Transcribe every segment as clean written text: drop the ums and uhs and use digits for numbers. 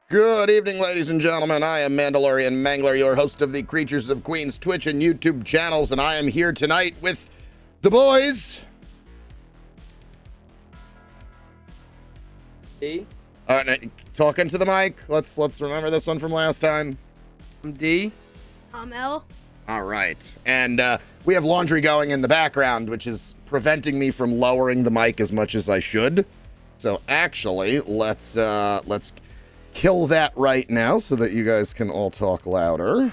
Good evening, ladies and gentlemen. I am Mandalorian Mangler, your host of the Creatures of Queens Twitch and YouTube channels, and I am here tonight with the boys. D. All right, talking to the mic. Let's remember this one from last time. I'm D. I'm L. All right, and we have laundry going in the background, which is preventing me from lowering the mic as much as I should. So actually, let's kill that right now so that you guys can all talk louder.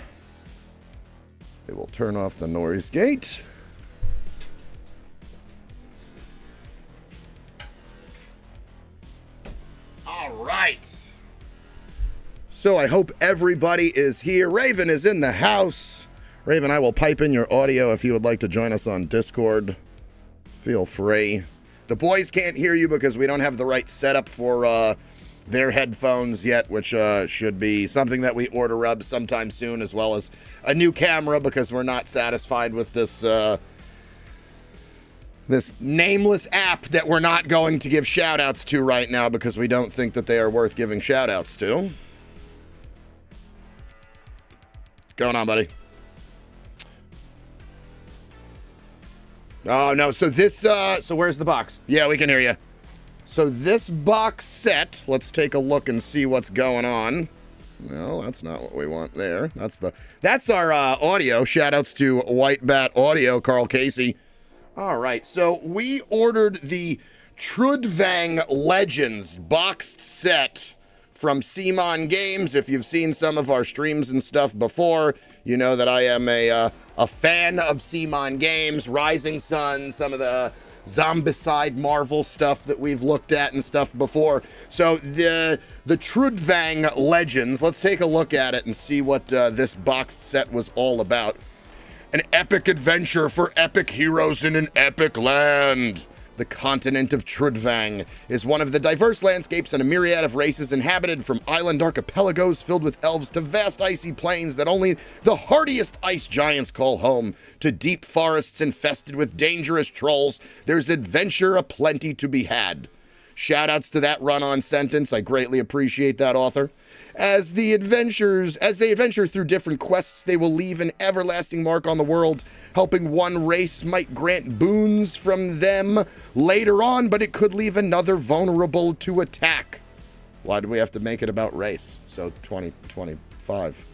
We will turn off the noise gate. All right. So I hope everybody is here. Raven is in the house. Raven, I will pipe in your audio if you would like to join us on Discord. Feel free. The boys can't hear you because we don't have the right setup for their headphones yet, which should be something that we order up sometime soon, as well as a new camera because we're not satisfied with this this nameless app that we're not going to give shout-outs to right now because we don't think that they are worth giving shout-outs to. What's going on, buddy? Oh, no. So this, so where's the box? Yeah, we can hear you. So this box set, let's take a look and see what's going on. No, that's not what we want there. That's our audio. Shoutouts to White Bat Audio, Carl Casey. All right, so we ordered the Trudvang Legends boxed set from CMON Games. If you've seen some of our streams and stuff before, you know that I am a fan of CMON Games, Rising Sun, some of the Zombicide Marvel stuff that we've looked at and stuff before. So the Trudvang Legends, let's take a look at it and see what this boxed set was all about. An epic adventure for epic heroes in an epic land. The continent of Trudvang is one of the diverse landscapes and a myriad of races inhabited, from island archipelagos filled with elves to vast icy plains that only the hardiest ice giants call home, to deep forests infested with dangerous trolls. There's adventure aplenty to be had. Shoutouts to that run-on sentence. I greatly appreciate that, author. As they adventure through different quests, they will leave an everlasting mark on the world. Helping one race might grant boons from them later on, but it could leave another vulnerable to attack. Why do we have to make it about race? So 2025.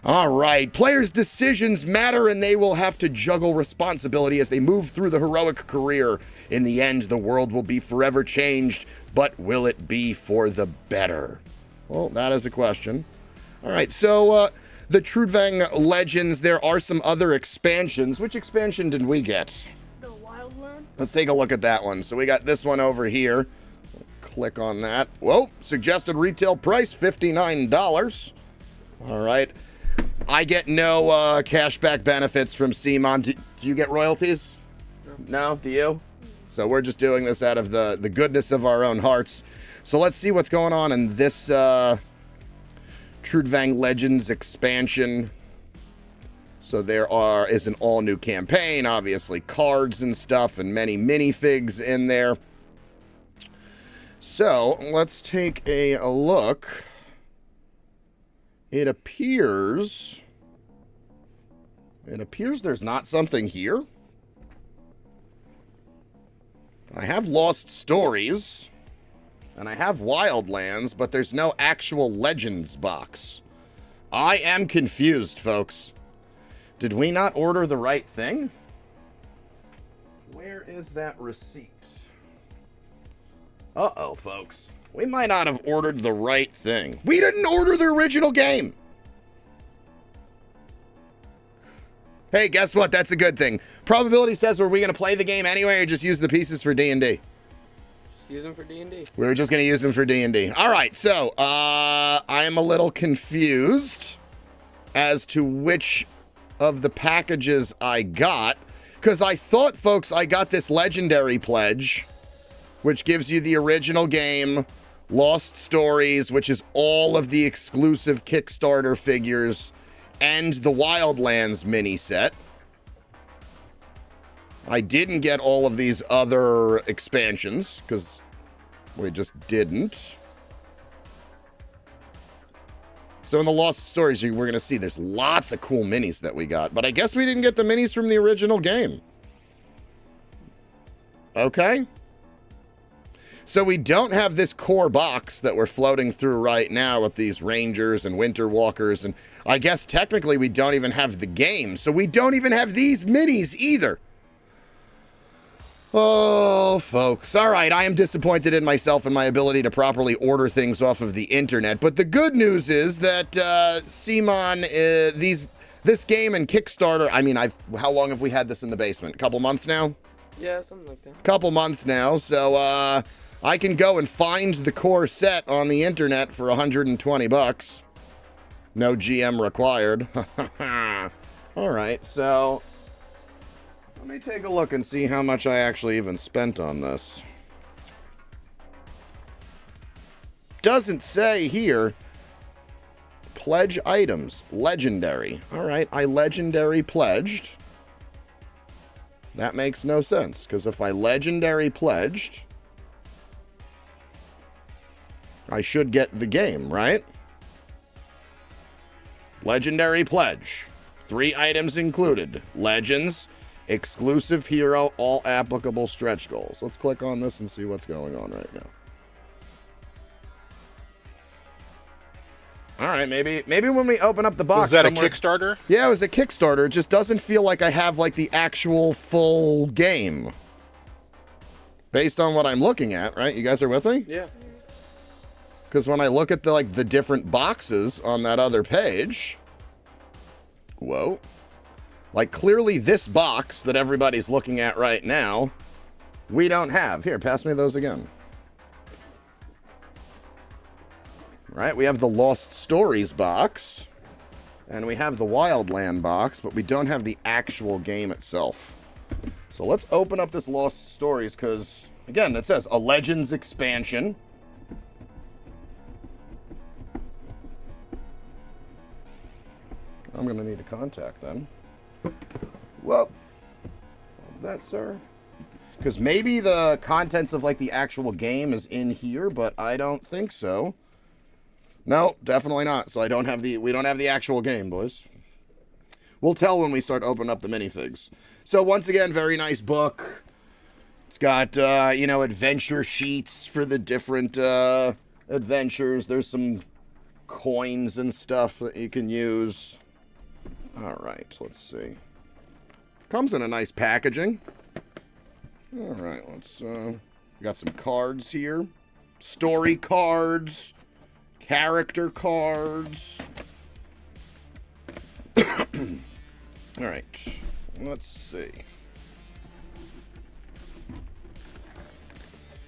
All right, players' decisions matter, and they will have to juggle responsibility as they move through the heroic career. In the end, the world will be forever changed, but will it be for the better? Well, that is a question. All right, so the Trudvang Legends, there are some other expansions. Which expansion did we get? The Wildland. Let's take a look at that one. So we got this one over here. Click on that. Whoa, suggested retail price, $59. All right. I get no cashback benefits from CMON. Do you get royalties? No? Do you? So we're just doing this out of the goodness of our own hearts. So let's see what's going on in this Trudvang Legends expansion. So there is an all-new campaign, obviously cards and stuff, and many minifigs in there. So let's take a look. It appears there's not something here. I have Lost Stories, and I have Wildlands, but there's no actual Legends box. I am confused, folks. Did we not order the right thing? Where is that receipt? Uh-oh, folks. We might not have ordered the right thing. We didn't order the original game. Hey, guess what? That's a good thing. Probability says, were we going to play the game anyway or just use the pieces for D&D? Use them for D&D. We were just going to use them for D&D. All right, so I am a little confused as to which of the packages I got, because I thought, folks, I got this Legendary Pledge, which gives you the original game, Lost Stories, which is all of the exclusive Kickstarter figures, and the Wildlands mini set. I didn't get all of these other expansions, because we just didn't. So in the Lost Stories, we're going to see there's lots of cool minis that we got. But I guess we didn't get the minis from the original game. Okay. So we don't have this core box that we're floating through right now with these Rangers and Winter Walkers. And I guess technically we don't even have the game. So we don't even have these minis either. Oh, folks. All right, I am disappointed in myself and my ability to properly order things off of the internet. But the good news is that CMON, this game and Kickstarter, I mean, how long have we had this in the basement? A couple months now? Yeah, something like that. Couple months now, so I can go and find the core set on the internet for 120 bucks. No GM required. All right, so let me take a look and see how much I actually even spent on this. Doesn't say here. Pledge items. Legendary. All right, I legendary pledged. That makes no sense, because if I legendary pledged, I should get the game, right? Legendary pledge. 3 items included. Legends. Exclusive hero, all applicable stretch goals. Let's click on this and see what's going on right now. All right, maybe when we open up the box... Was that a Kickstarter? Yeah, it was a Kickstarter. It just doesn't feel like I have, like, the actual full game. Based on what I'm looking at, right? You guys are with me? Yeah. Because when I look at the different boxes on that other page... Whoa. Like, clearly this box that everybody's looking at right now, we don't have. Here, pass me those again. Right, we have the Lost Stories box, and we have the Wildland box, but we don't have the actual game itself. So let's open up this Lost Stories, because, again, it says a Legends expansion. I'm going to need to contact them. Well, that, sir. Because maybe the contents of, like, the actual game is in here, but I don't think so. No, definitely not. So we don't have the actual game, boys. We'll tell when we start opening up the minifigs. So once again, very nice book. It's got, adventure sheets for the different adventures. There's some coins and stuff that you can use. All right, let's see. Comes in a nice packaging. All right, let's, got some cards here. Story cards. Character cards. All right, let's see.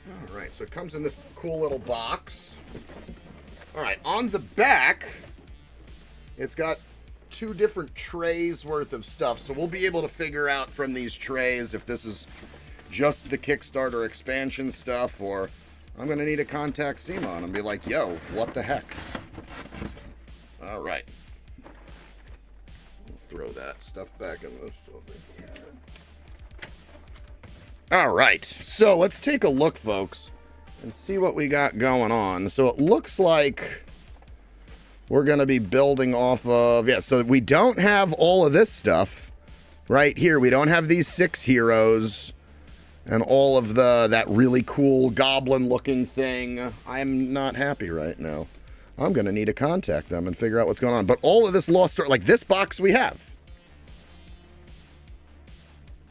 All right, so it comes in this cool little box. All right, on the back, it's got 2 different trays worth of stuff. So we'll be able to figure out from these trays if this is just the Kickstarter expansion stuff, or I'm going to need to contact CMON and be like, yo, what the heck? All right. Throw that stuff back in this over here. All right, so let's take a look, folks, and see what we got going on. So it looks like we're going to be building off of... Yeah, so we don't have all of this stuff right here. We don't have these 6 heroes and all of that really cool goblin-looking thing. I'm not happy right now. I'm going to need to contact them and figure out what's going on. But all of this Lost Story... Like, this box we have.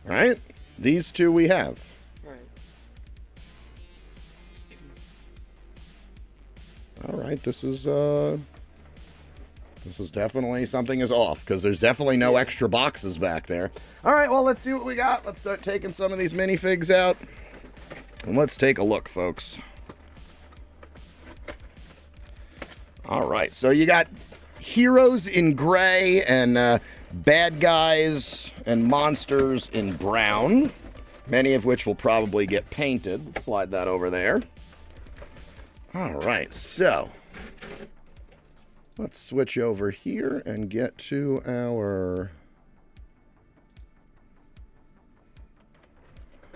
Right? These 2 we have. Right. All right, this is definitely something is off, because there's definitely no extra boxes back there. All right, well, let's see what we got. Let's start taking some of these minifigs out, and let's take a look, folks. All right, so you got heroes in gray and bad guys and monsters in brown, many of which will probably get painted. Let's slide that over there. All right, so let's switch over here and get to our...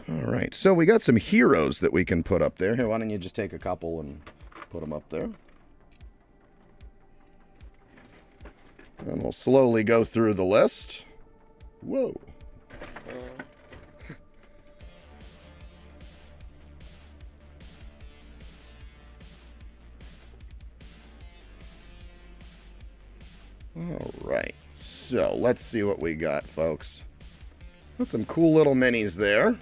All right, so we got some heroes that we can put up there. Here, why don't you just take a couple and put them up there? And we'll slowly go through the list. Whoa. All right. So let's see what we got, folks. Got some cool little minis there.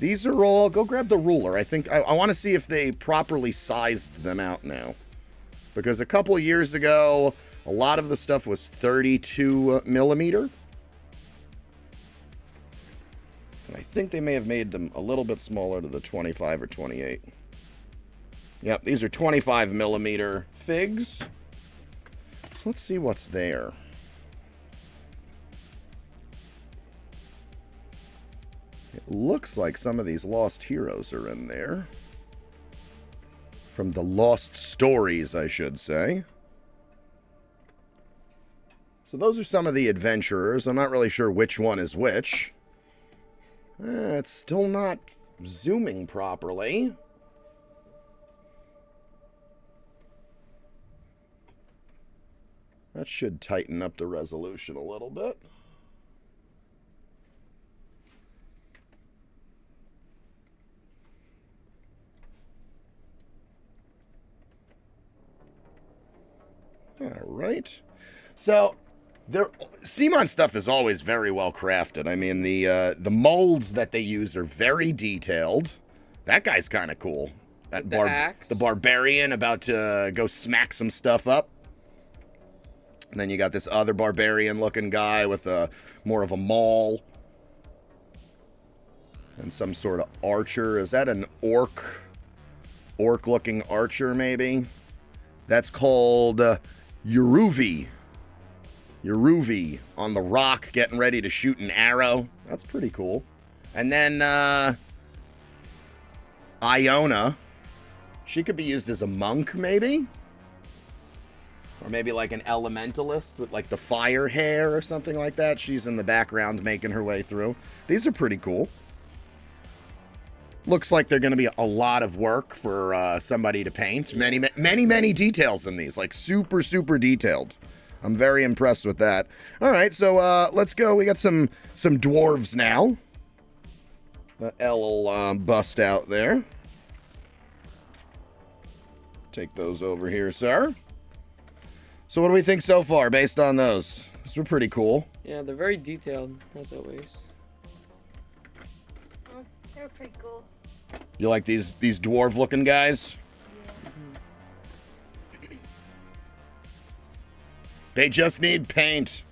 These are all... Go grab the ruler. I think... I want to see if they properly sized them out now. Because a couple years ago, a lot of the stuff was 32 millimeter. And I think they may have made them a little bit smaller to the 25 or 28. Yep, these are 25 millimeter figs. Let's see what's there. It looks like some of these lost heroes are in there. From the lost stories, I should say. So those are some of the adventurers. I'm not really sure which one is which. It's still not zooming properly. That should tighten up the resolution a little bit. All right. So, CMON stuff is always very well crafted. I mean, the molds that they use are very detailed. That guy's kind of cool. That axe. The barbarian about to go smack some stuff up. And then you got this other barbarian-looking guy with more of a maul. And some sort of archer. Is that an orc? Orc-looking archer, maybe? That's called Yuruvi. Yuruvi on the rock getting ready to shoot an arrow. That's pretty cool. And then Iona. She could be used as a monk, maybe? Or maybe like an elementalist with like the fire hair or something like that. She's in the background making her way through. These are pretty cool. Looks like they're going to be a lot of work for somebody to paint. Many details in these. Like super, super detailed. I'm very impressed with that. All right, so let's go. We got some dwarves now. The L will bust out there. Take those over here, sir. So what do we think so far based on those? These were pretty cool. Yeah, they're very detailed, as always. Oh, they're pretty cool. You like these dwarf-looking guys? Yeah. They just need paint.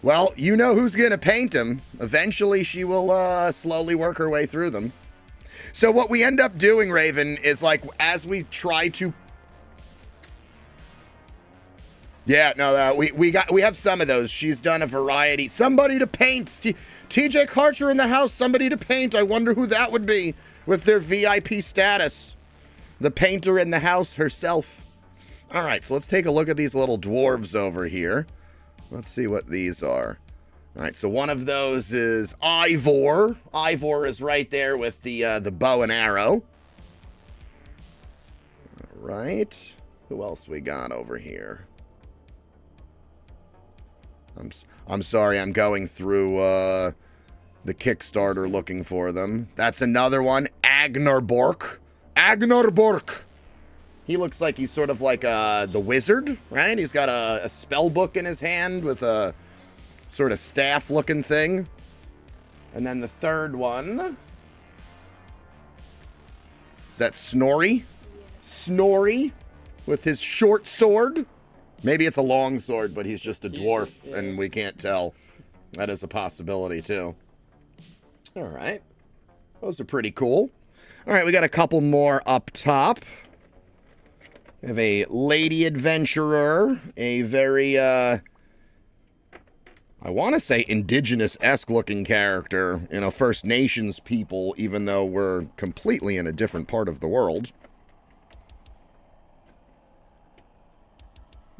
Well, you know who's going to paint them. Eventually, she will slowly work her way through them. So what we end up doing, Raven, is like as we try to... Yeah, no, we have some of those. She's done a variety. Somebody to paint. TJ Karcher in the house. Somebody to paint. I wonder who that would be with their VIP status. The painter in the house herself. All right, so let's take a look at these little dwarves over here. Let's see what these are. All right, so one of those is Ivor. Ivor is right there with the bow and arrow. All right. Who else we got over here? I'm sorry, I'm going through the Kickstarter looking for them. That's another one, Agnarbork. Agnarbork. He looks like he's sort of like the wizard, right? He's got a spell book in his hand with a sort of staff-looking thing. And then the third one. Is that Snorri? Yeah. Snorri with his short sword. Maybe it's a long sword, but he's just a dwarf, yeah. and we can't tell. That is a possibility, too. All right. Those are pretty cool. All right, we got a couple more up top. We have a lady adventurer, a very, I want to say indigenous-esque looking character, First Nations people, even though we're completely in a different part of the world.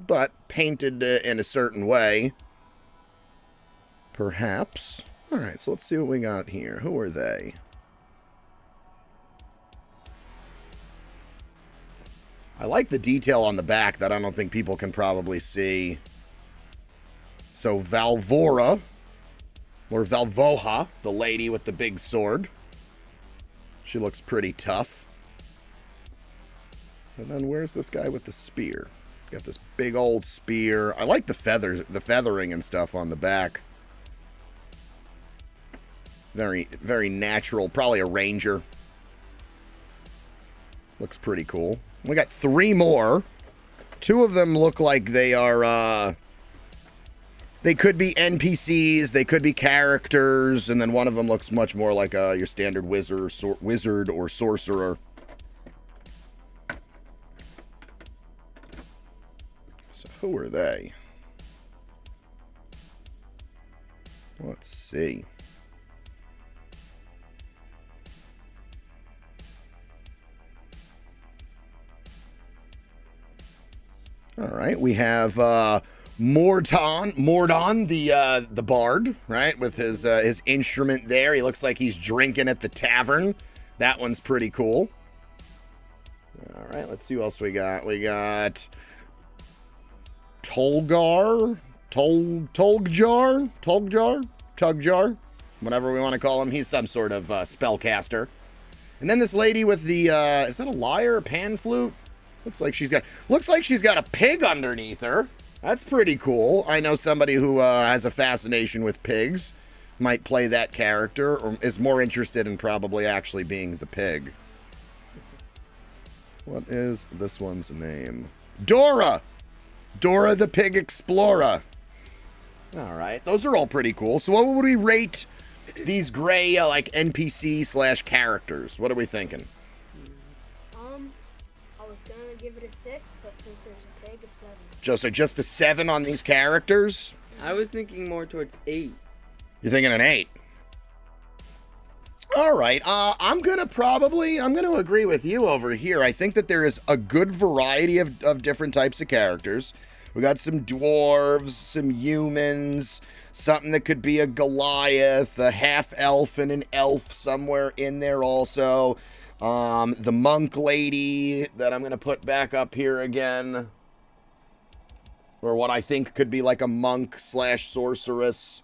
But painted in a certain way. Perhaps. All right, so let's see what we got here. Who are they? I like the detail on the back that I don't think people can probably see. So Valvora, or Valvoha, the lady with the big sword. She looks pretty tough. And then where's this guy with the spear? Got this big old spear. I like the feathers, the feathering and stuff on the back. Very, very natural. Probably a ranger. Looks pretty cool. We got 3 more. 2 of them look like they are, they could be NPCs, they could be characters, and then one of them looks much more like your standard wizard or sorcerer. So who are they? Let's see. All right, we have Mordon, the bard, right, with his instrument there. He looks like he's drinking at the tavern. That one's pretty cool. All right, let's see who else we got. We got Tugjar, whatever we want to call him. He's some sort of spellcaster. And then this lady with the is that a lyre, a pan flute? Looks like she's got a pig underneath her. That's pretty cool. I know somebody who has a fascination with pigs. Might play that character, or is more interested in probably actually being the pig. What is this one's name? Dora! Dora the Pig Explorer. All right. Those are all pretty cool. So what would we rate these gray, like, NPC/characters? What are we thinking? I was gonna give it a 6, but since there's a pig, a 7. So just a 7 on these characters? I was thinking more towards 8. You're thinking an 8? All right. I'm gonna agree with you over here. I think that there is a good variety of different types of characters. We got some dwarves, some humans, something that could be a Goliath, a half-elf, and an elf somewhere in there also. The monk lady that I'm going to put back up here again. Or what I think could be like a monk/sorceress.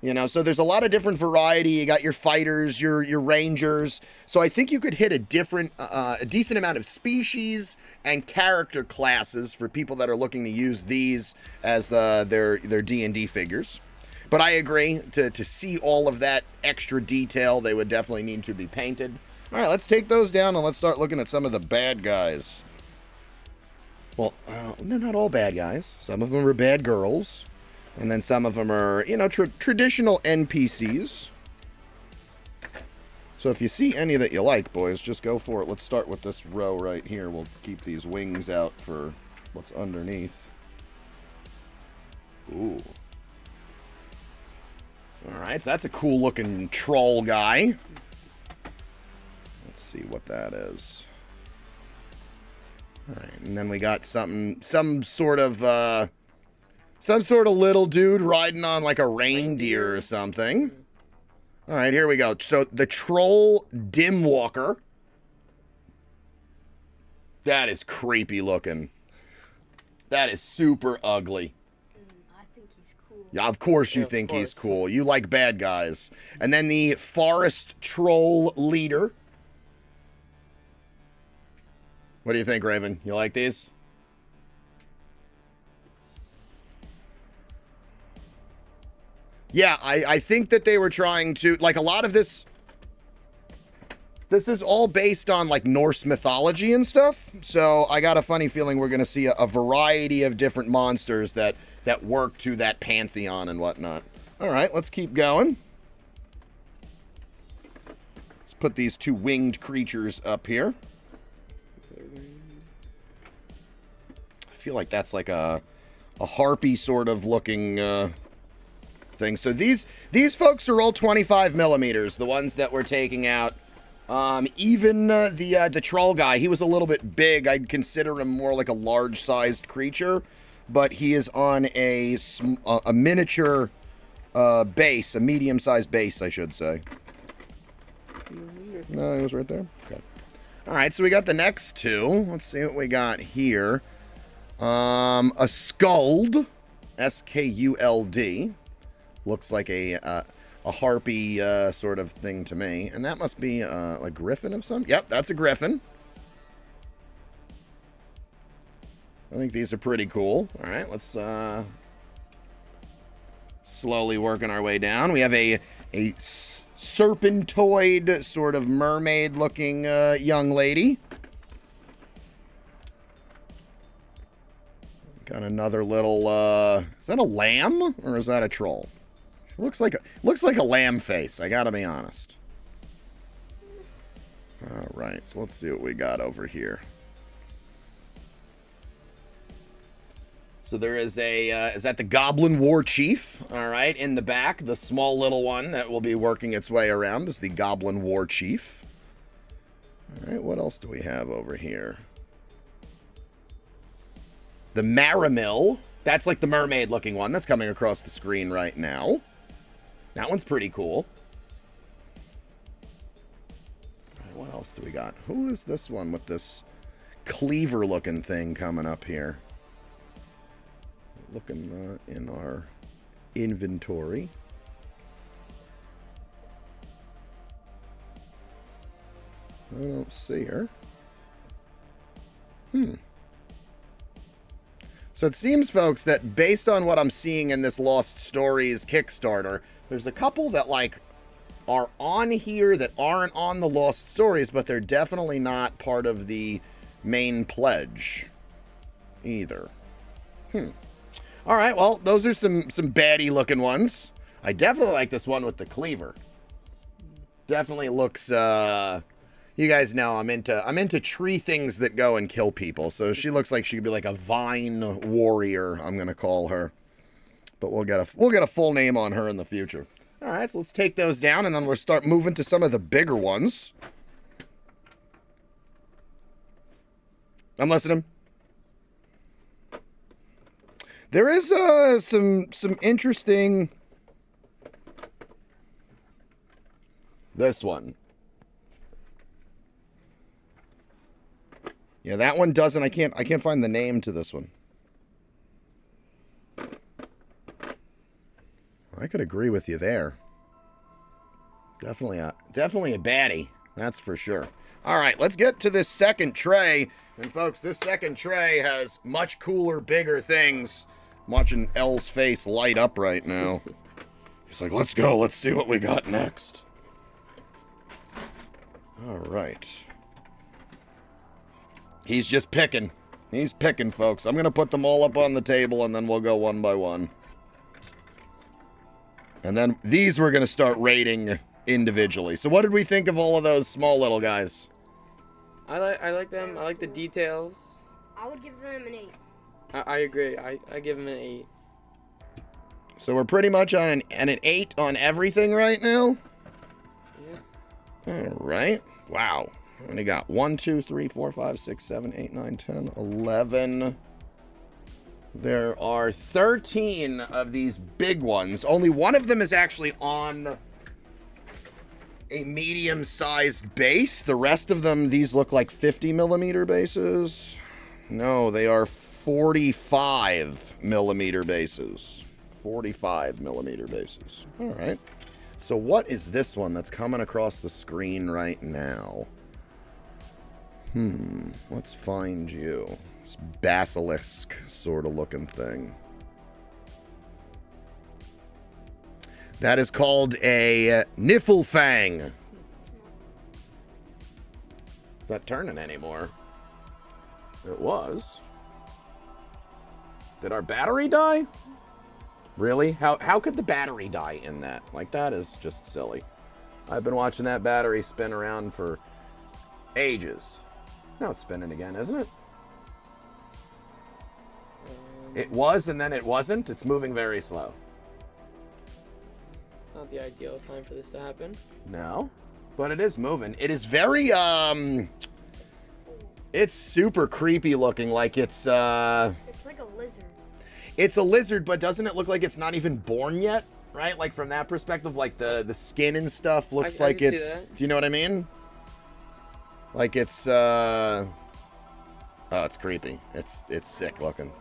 You know, so there's a lot of different variety. You got your fighters, your rangers. So I think you could hit a decent amount of species and character classes for people that are looking to use these as their D&D figures. But I agree, to see all of that extra detail, they would definitely need to be painted. All right, let's take those down and let's start looking at some of the bad guys. Well, they're not all bad guys. Some of them are bad girls. And then some of them are, you know, traditional NPCs. So if you see any that you like, boys, just go for it. Let's start with this row right here. We'll keep these wings out for what's underneath. Ooh. All right, so that's a cool-looking troll guy. Let's see what that is. All right, and then we got some sort of little dude riding on like a reindeer or something. All right, here we go. So the troll Dimwalker. That is creepy looking. That is super ugly. I think he's cool. Yeah, of course you think he's cool. You like bad guys. And then the forest troll leader. What do you think, Raven? You like these? Yeah, I think that they were trying to, like, a lot of this is all based on, like, Norse mythology and stuff. So I got a funny feeling we're going to see a variety of different monsters that work to that pantheon and whatnot. All right, let's keep going. Let's put these 2 winged creatures up here. I feel like that's like a harpy sort of looking thing. So these folks are all 25 millimeters, the ones that we're taking out. Even the troll guy, he was a little bit big. I'd consider him more like a large-sized creature, but he is on a miniature base, a medium-sized base, I should say. No, he was right there. Okay. All right, so we got the next two. Let's see what we got here. A skuld, S-K-U-L-D. Looks like a harpy sort of thing to me. And that must be a griffin of some. Yep, that's a griffin. I think these are pretty cool. All right, let's slowly working our way down. We have a serpentoid, sort of mermaid-looking young lady. Got another little, is that a lamb or is that a troll? Looks like a lamb face, I gotta be honest. All right, so let's see what we got over here. So there is is that the Goblin War Chief? All right, in the back, the small little one that will be working its way around is the Goblin War Chief. All right, what else do we have over here? The Maramil. That's like the mermaid-looking one that's coming across the screen right now. That one's pretty cool. All right, what else do we got? Who is this one with this cleaver-looking thing coming up here? Looking in our inventory. I don't see her. So it seems, folks, that based on what I'm seeing in this Lost Stories Kickstarter, there's a couple that, like, are on here that aren't on the Lost Stories, but they're definitely not part of the main pledge either. All right, well, those are some baddie-looking ones. I definitely like this one with the cleaver. Definitely looks, you guys know I'm into tree things that go and kill people. So she looks like she could be like a vine warrior, I'm gonna call her. But we'll get a full name on her in the future. All right, so let's take those down, and then we'll start moving to some of the bigger ones. I'm listening. There is some interesting. This one. Yeah, that one doesn't. I can't find the name to this one. I could agree with you there. Definitely a baddie. That's for sure. All right, let's get to this second tray. And folks, this second tray has much cooler, bigger things. I'm watching Elle's face light up right now. She's like, let's go. Let's see what we got next. All right. He's just picking. He's picking, folks. I'm going to put them all up on the table, and then we'll go one by one. And then these we're going to start rating individually. So what did we think of all of those small little guys? I like them. I like the details. I would give them an 8. I agree. I give them an 8. So we're pretty much on an 8 on everything right now? Yeah. All right. Wow. We only got 1, 2, 3, 4, 5, 6, 7, 8, 9, 10, 11. There are 13 of these big ones. Only one of them is actually on a medium-sized base. The rest of them, these look like 50 millimeter bases. No, they are 45 millimeter bases. 45 millimeter bases. All right. So what is this one that's coming across the screen right now? Let's find you. This basilisk sort of looking thing. That is called a Niflfang. Is that turning anymore? It was. Did our battery die? Really? How could the battery die in that? Like, that is just silly. I've been watching that battery spin around for ages. Now it's spinning again, isn't it? It was, and then it wasn't. It's moving very slow. Not the ideal time for this to happen. No, but it is moving. It is very, it's super creepy looking, like it's like a lizard. It's a lizard, but doesn't it look like it's not even born yet? Right? Like, from that perspective, like the skin and stuff looks like I can it's, see that. do you know what I mean? Like it's oh, it's creepy. It's sick looking.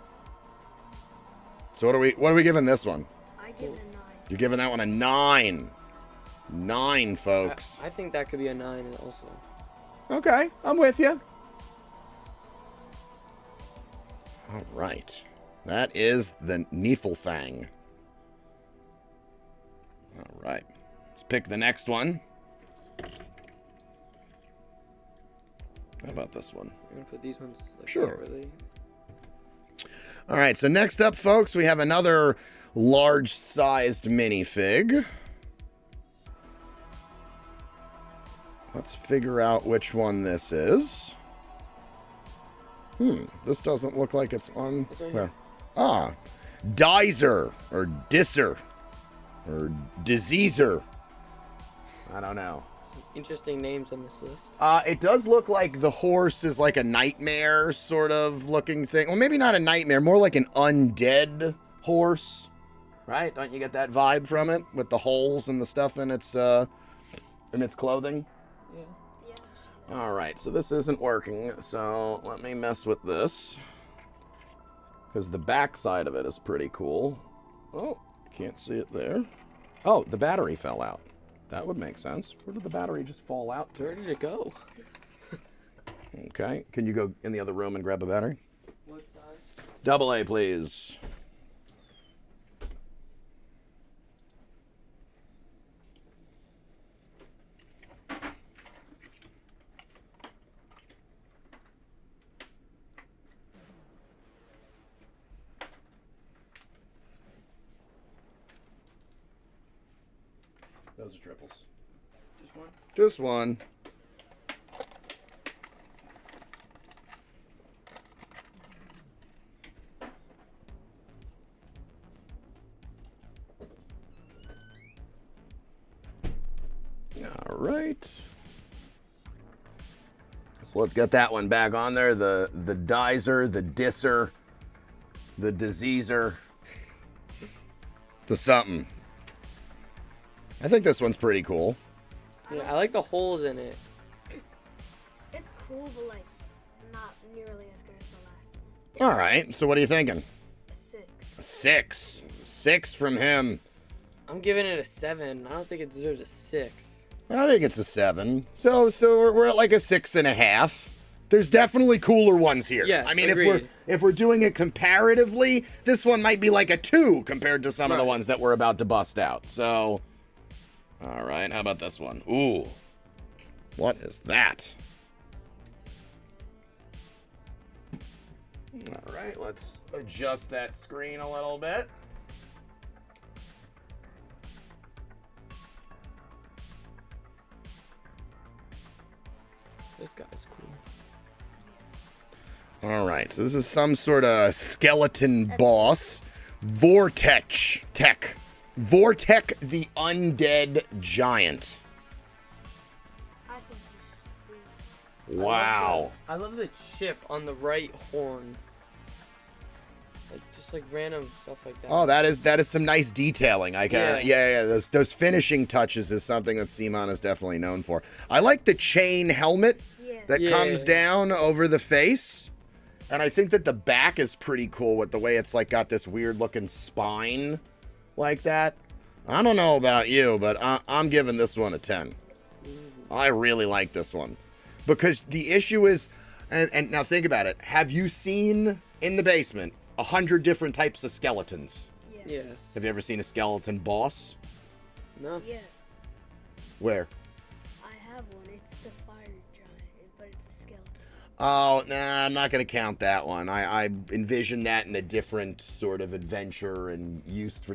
So what are we giving this one? I give it a 9. You're giving that one a 9. 9, folks. I think that could be a 9 also. Okay, I'm with you. All right. That is the Niflfang. All right. Let's pick the next one. How about this one? I'm gonna put these ones like Sure. separately. All right, so next up, folks, we have another large-sized minifig. Let's figure out which one this is. This doesn't look like it's on... It's right Where? here. Ah, Dizer, or Disser, or Diseaser. I don't know. Interesting names on this list. It does look like the horse is like a nightmare sort of looking thing. Well, maybe not a nightmare, more like an undead horse, right? Don't you get that vibe from it with the holes and the stuff in its clothing? Yeah. Yeah. All right, so this isn't working. So let me mess with this because the back side of it is pretty cool. Oh, can't see it there. Oh, the battery fell out. That would make sense. Where did the battery just fall out to? Where did it go? Okay. Can you go in the other room and grab a battery? What size? Double A, please. Those are triples. Just one? Just one. All right. So let's get that one back on there. The Dizer, the Disser, the Diseaser, the something. I think this one's pretty cool. Yeah, I like the holes in it. It's cool, but like not nearly as good as the last one. All right. So what are you thinking? A 6. A 6. 6 from him. I'm giving it a 7. I don't think it deserves a 6. I think it's a 7. So we're at like a 6.5. There's definitely cooler ones here. Yes, I mean, agreed. if we're doing it comparatively, this one might be like a 2 compared to some of the Right. ones that we're about to bust out. So, all right, how about this one? Ooh, what is that? All right, let's adjust that screen a little bit. This guy's cool. All right, so this is some sort of skeleton boss. Vortex Tech. Vortex the Undead Giant. I think he's cool. Wow. I love the chip on the right horn. Like just like random stuff like that. Oh, that is some nice detailing. I can yeah. Those finishing touches is something that CMON is definitely known for. I like the chain helmet Yeah. that Yeah. comes down over the face. And I think that the back is pretty cool with the way it's like got this weird looking spine like that. I don't know about you, but I'm giving this one a 10. I really like this one. Because the issue is, and now think about it. Have you seen in the basement 100 different types of skeletons? Yeah. Yes. Have you ever seen a skeleton boss? No. Yeah. Where? I have one. It's the fire giant, but it's a skeleton. Oh, nah, I'm not going to count that one. I envision that in a different sort of adventure and used for...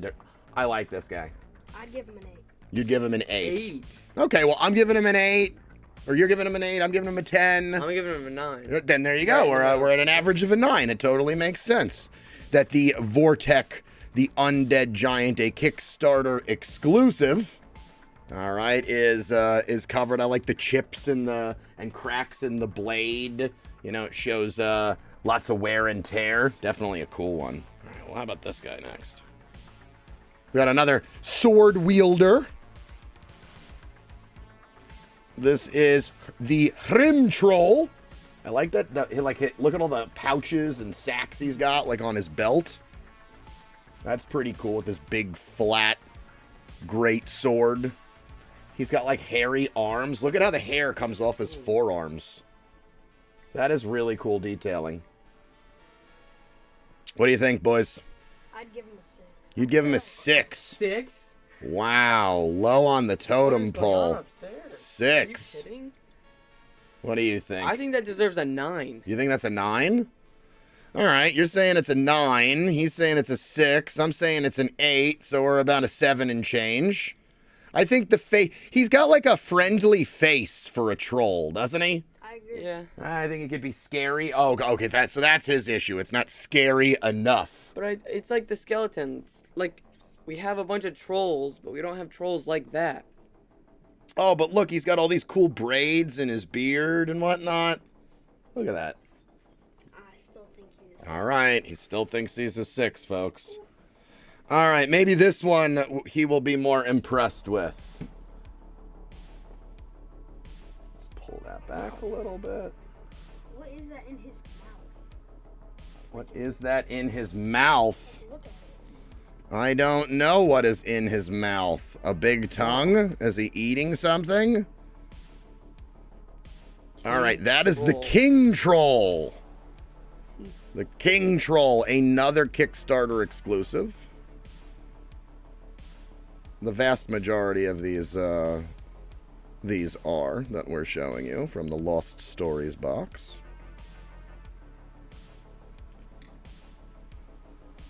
I like this guy. I'd give him an 8. You'd give him an 8. 8. Okay, well, I'm giving him an 8. Or you're giving him an 8. I'm giving him a 10. I'm giving him a 9. Then there you go. We're at an average of a 9. It totally makes sense that the Vortex, the Undead Giant, a Kickstarter exclusive, all right, is covered. I like the chips and cracks in the blade. You know, it shows lots of wear and tear. Definitely a cool one. All right, well, how about this guy next? We got another sword wielder. This is the Hrim Troll. I like that. Look at all the pouches and sacks he's got, like, on his belt. That's pretty cool with this big, flat, great sword. He's got, like, hairy arms. Look at how the hair comes off his forearms. That is really cool detailing. What do you think, boys? I'd give him a 6. You'd give him a 6. 6? Wow, low on the totem pole. 6. Are you kidding? What do you think? I think that deserves a 9. You think that's a 9? All right, you're saying it's a 9. He's saying it's a 6. I'm saying it's an 8, so we're about a 7 and change. I think the face... He's got like a friendly face for a troll, doesn't he? I agree. Yeah. I think it could be scary. Oh, okay, so that's his issue. It's not scary enough. But it's like the skeletons. Like, we have a bunch of trolls, but we don't have trolls like that. Oh, but look, he's got all these cool braids in his beard and whatnot. Look at that. I still think he is. All right, he still thinks he's a 6, folks. All right, maybe this one he will be more impressed with. Let's pull that back a little bit. What is that in his mouth? What is that in his mouth? Look at it. I don't know what is in his mouth. A big tongue? Is he eating something? All right, that is the King Troll. The King Troll, another Kickstarter exclusive. The vast majority of these are that we're showing you from the Lost Stories box.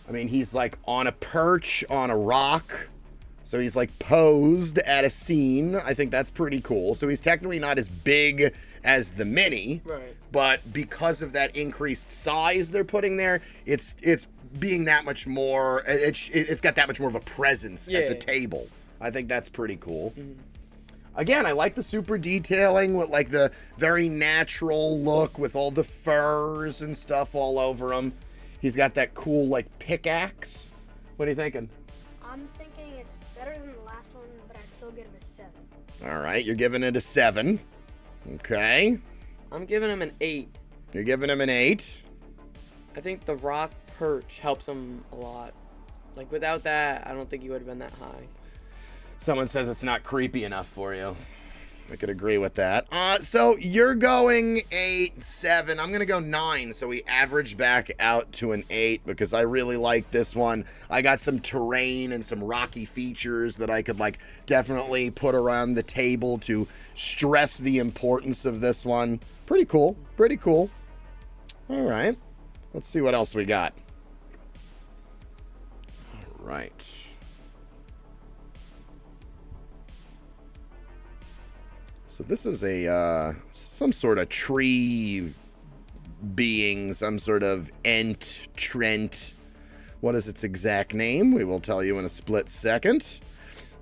I mean, he's like on a perch on a rock. So he's like posed at a scene. I think that's pretty cool. So he's technically not as big as the mini. Right. But because of that increased size they're putting there, it's being that much more, it's got that much more of a presence at the table. I think that's pretty cool. Mm-hmm. Again, I like the super detailing with like the very natural look with all the furs and stuff all over him. He's got that cool like pickaxe. What are you thinking? I'm thinking it's better than the last one, but I'd still give it a 7. All right, you're giving it a 7. Okay. I'm giving him an 8. You're giving him an 8. I think the rock perch helps him a lot. Like, without that, I don't think he would have been that high. Someone says it's not creepy enough for you. I could agree with that. So you're going 8, 7. I'm going to go 9. So we average back out to an 8 because I really like this one. I got some terrain and some rocky features that I could like definitely put around the table to stress the importance of this one. Pretty cool. Pretty cool. All right. Let's see what else we got. All right. So this is a some sort of tree being, some sort of ent, trent. What is its exact name? We will tell you in a split second.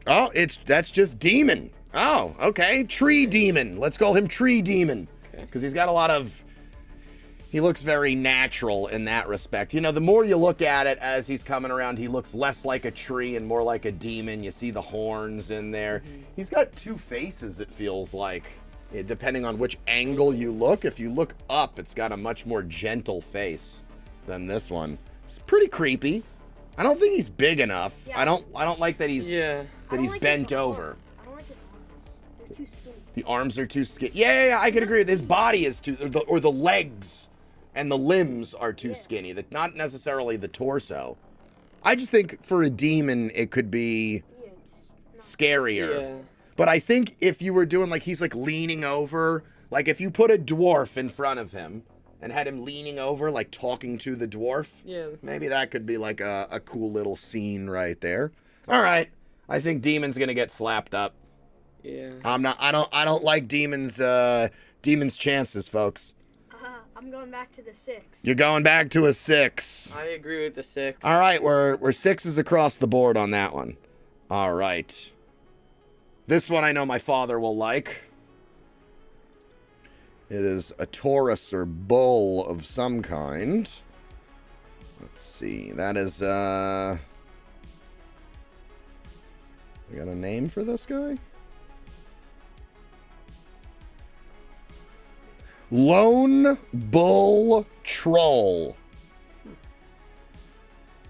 Oh, that's just demon. Oh, okay, tree demon. Let's call him tree demon because he's got a lot of. He looks very natural in that respect. You know, the more you look at it as he's coming around, he looks less like a tree and more like a demon. You see the horns in there. Mm-hmm. He's got 2 faces, it feels like, depending on which angle you look. If you look up, it's got a much more gentle face than this one. It's pretty creepy. I don't think he's big enough. Yeah. I don't like that he's like bent over. I don't like his arms. They're too skinny. The arms are too skinny. Yeah, I can agree with his body is too, or the legs. And the limbs are too skinny. Not necessarily the torso. I just think for a demon, it could be scarier. Yeah. But I think if you were doing like, he's like leaning over, like if you put a dwarf in front of him and had him leaning over, like talking to the dwarf, maybe that could be like a cool little scene right there. All right. I think demon's going to get slapped up. Yeah. I don't like demon's chances, folks. I'm going back to the 6. You're going back to a 6. I agree with the 6. All right, we're 6s across the board on that one. All right. This one I know my father will like. It is a Taurus or bull of some kind. Let's see. That is, we got a name for this guy? Lone Bull Troll.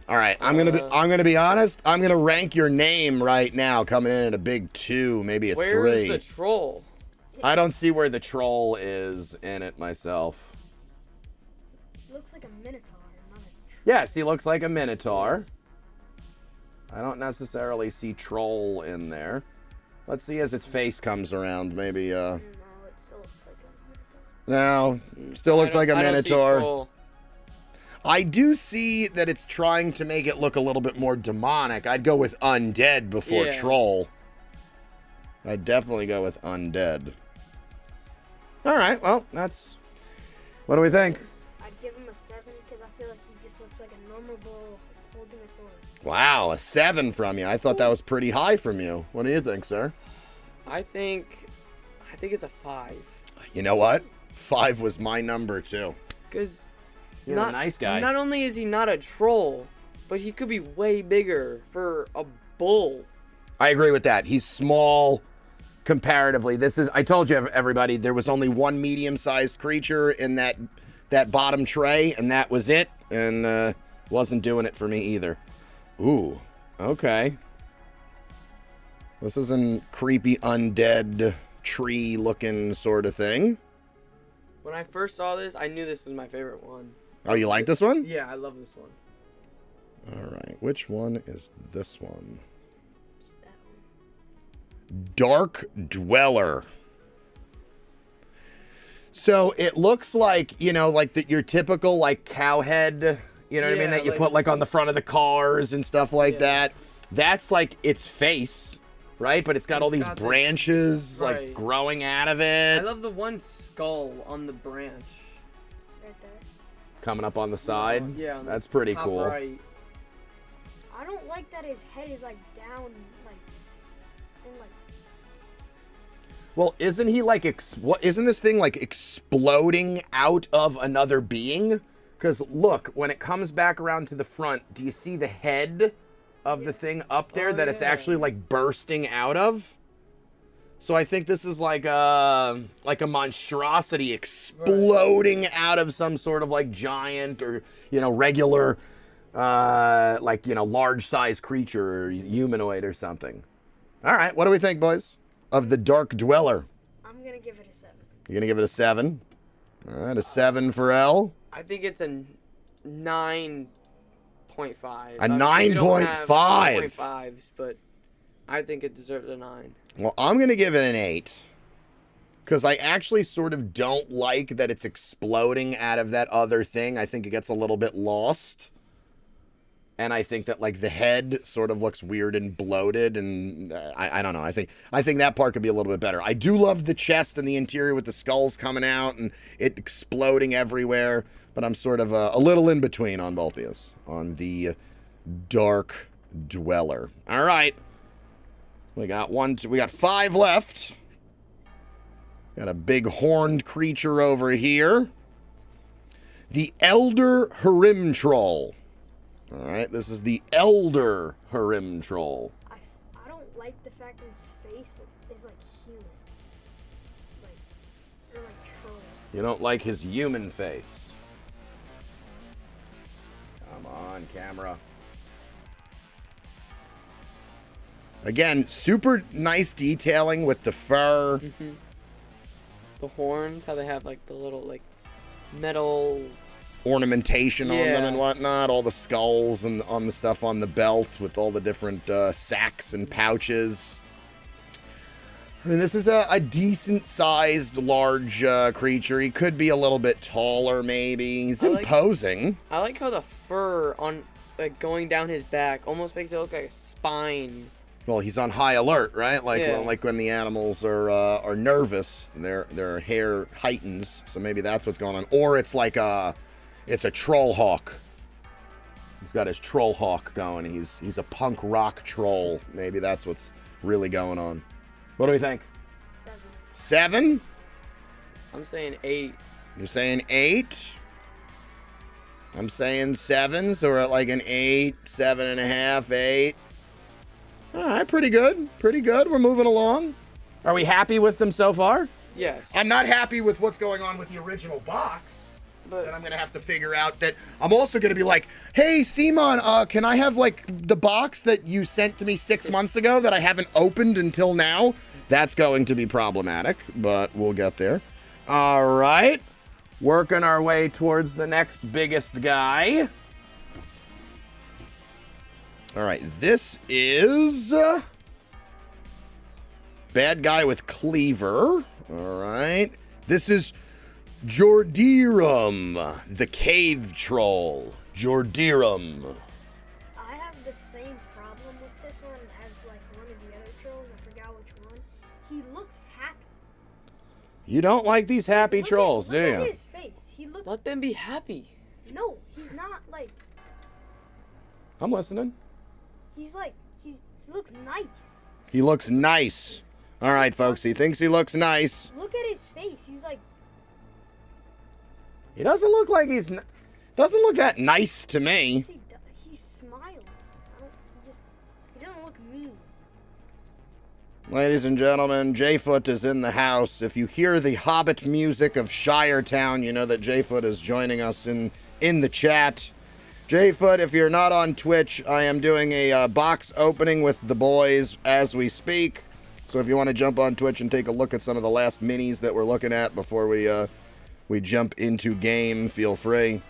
All right, I'm gonna be honest. I'm gonna rank your name right now, coming in at a big 2, maybe a 3. Where's the troll? I don't see where the troll is in it myself. Looks like a minotaur, not a Yes, he looks like a minotaur. I don't necessarily see troll in there. Let's see as its face comes around, maybe. No, it still looks like a minotaur. No, still looks like a I don't see minotaur. troll. I do see that it's trying to make it look a little bit more demonic. I'd go with undead before Yeah. troll. I'd definitely go with undead. All right, well, that's... What do we think? I'd give him a 7 because I feel like he just looks like a normal bull holding a sword. Wow, a 7 from you. I thought that was pretty high from you. What do you think, sir? I think it's a 5. You know what? 5 was my number, too. Because You're a nice guy. Not only is he not a troll, but he could be way bigger for a bull. I agree with that. He's small comparatively. I told you, everybody, there was only one medium-sized creature in that bottom tray, and that was it. And wasn't doing it for me either. Ooh, okay. This is a creepy undead tree-looking sort of thing. When I first saw this, I knew this was my favorite one. Oh, you like this one? Yeah, I love this one. All right. Which one is this one? Just that one. Dark Dweller. So it looks like, like your typical like cow head, you know what I mean, Yeah, that you like- put like on the front of the cars and stuff like Yeah. that. That's like its face, right? But it's got all It's these got the- branches like Right. growing out of I it, love the one skull on the branch. Right there. coming up on the side. Yeah, on the That's pretty top cool. Right. I don't like that his head is like down, like, and like. Well, isn't he like isn't this thing like exploding out of another being? Because look, when it comes back around to the front, do you see the head of the thing up there Oh, that it's yeah. actually like bursting out of? So I think this is like a monstrosity exploding out of some sort of like giant or regular large size creature or humanoid or something. All right, what do we think, boys, of the Dark Dweller? I'm gonna give it a 7. You're gonna give it a 7. All right, a 7 for L. I think it's a 9.5. A 9.5. 9.5s, but I think it deserves a 9. Well, I'm gonna give it an 8. Because I actually sort of don't like that it's exploding out of that other thing. I think it gets a little bit lost. And I think that like the head sort of looks weird and bloated, and I don't know. I think that part could be a little bit better. I do love the chest and the interior with the skulls coming out and it exploding everywhere, but I'm sort of a little in between on both of these on the Dark Dweller. All right, we got 5 left. Got a big horned creature over here. The Elder Harim Troll. All right, this is the Elder Harim Troll. I don't like the fact that his face is like human. Or like troll. You don't like his human face. Come on, camera. Again, super nice detailing with the fur. The horns, how they have like the little like metal. Ornamentation on them Yeah. and whatnot. All the skulls and on the stuff on the belt with all the different sacks and pouches. I mean, this is a decent-sized, large creature. He could be a little bit taller, maybe. He's imposing. I like how the fur on like going down his back almost makes it look like a spine. Well, he's on high alert, right? Like Yeah. like when the animals are nervous, their hair heightens. So maybe that's what's going on. Or it's like it's a troll hawk. He's got his troll hawk going. He's a punk rock troll. Maybe that's what's really going on. What do we think? 7? I'm saying 8. You're saying 8? I'm saying 7, so we're at like an 8, 7.5, 8. All right, pretty good. Pretty good. We're moving along. Are we happy with them so far? Yes. I'm not happy with what's going on with the original box. But And I'm going to have to figure out that I'm also going to be like, hey, CMON, can I have, like, the box that you sent to me 6 months ago that I haven't opened until now? That's going to be problematic, but we'll get there. All right. Working our way towards the next biggest guy. All right. This is bad guy with cleaver. All right. This is Jordirum, the cave troll. Jordirum. I have the same problem with this one as like one of the other trolls. I forgot which one. He looks happy. You don't like these happy trolls, do look you? at his face. He looks. let them be happy. No, he's not like. I'm listening. He's like he looks nice. He looks nice. All right, folks. He thinks he looks nice. Look at his face. He's like. He doesn't look like doesn't look that nice to me. He smiles. He doesn't look mean. Ladies and gentlemen, Jayfoot is in the house. If you hear the Hobbit music of Shiretown, you know that Jayfoot is joining us in the chat. Jayfoot, if you're not on Twitch, I am doing a box opening with the boys as we speak. So if you want to jump on Twitch and take a look at some of the last minis that we're looking at before we jump into game, feel free.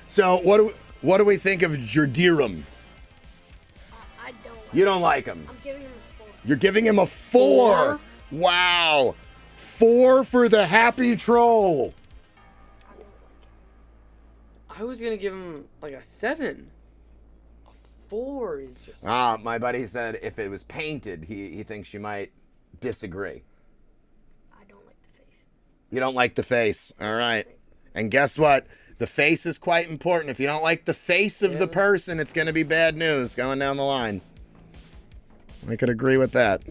So what do we think of Jordirum? I don't. You don't like him. I'm giving him a 4. You're giving him a 4. Wow. 4 for the happy troll. I don't like I was gonna give him like a 7. A 4 is just. My buddy said if it was painted, he thinks you might disagree. I don't like the face. You don't like the face. All right. And guess what? The face is quite important. If you don't like the face of the person, it's going to be bad news going down the line. I could agree with that.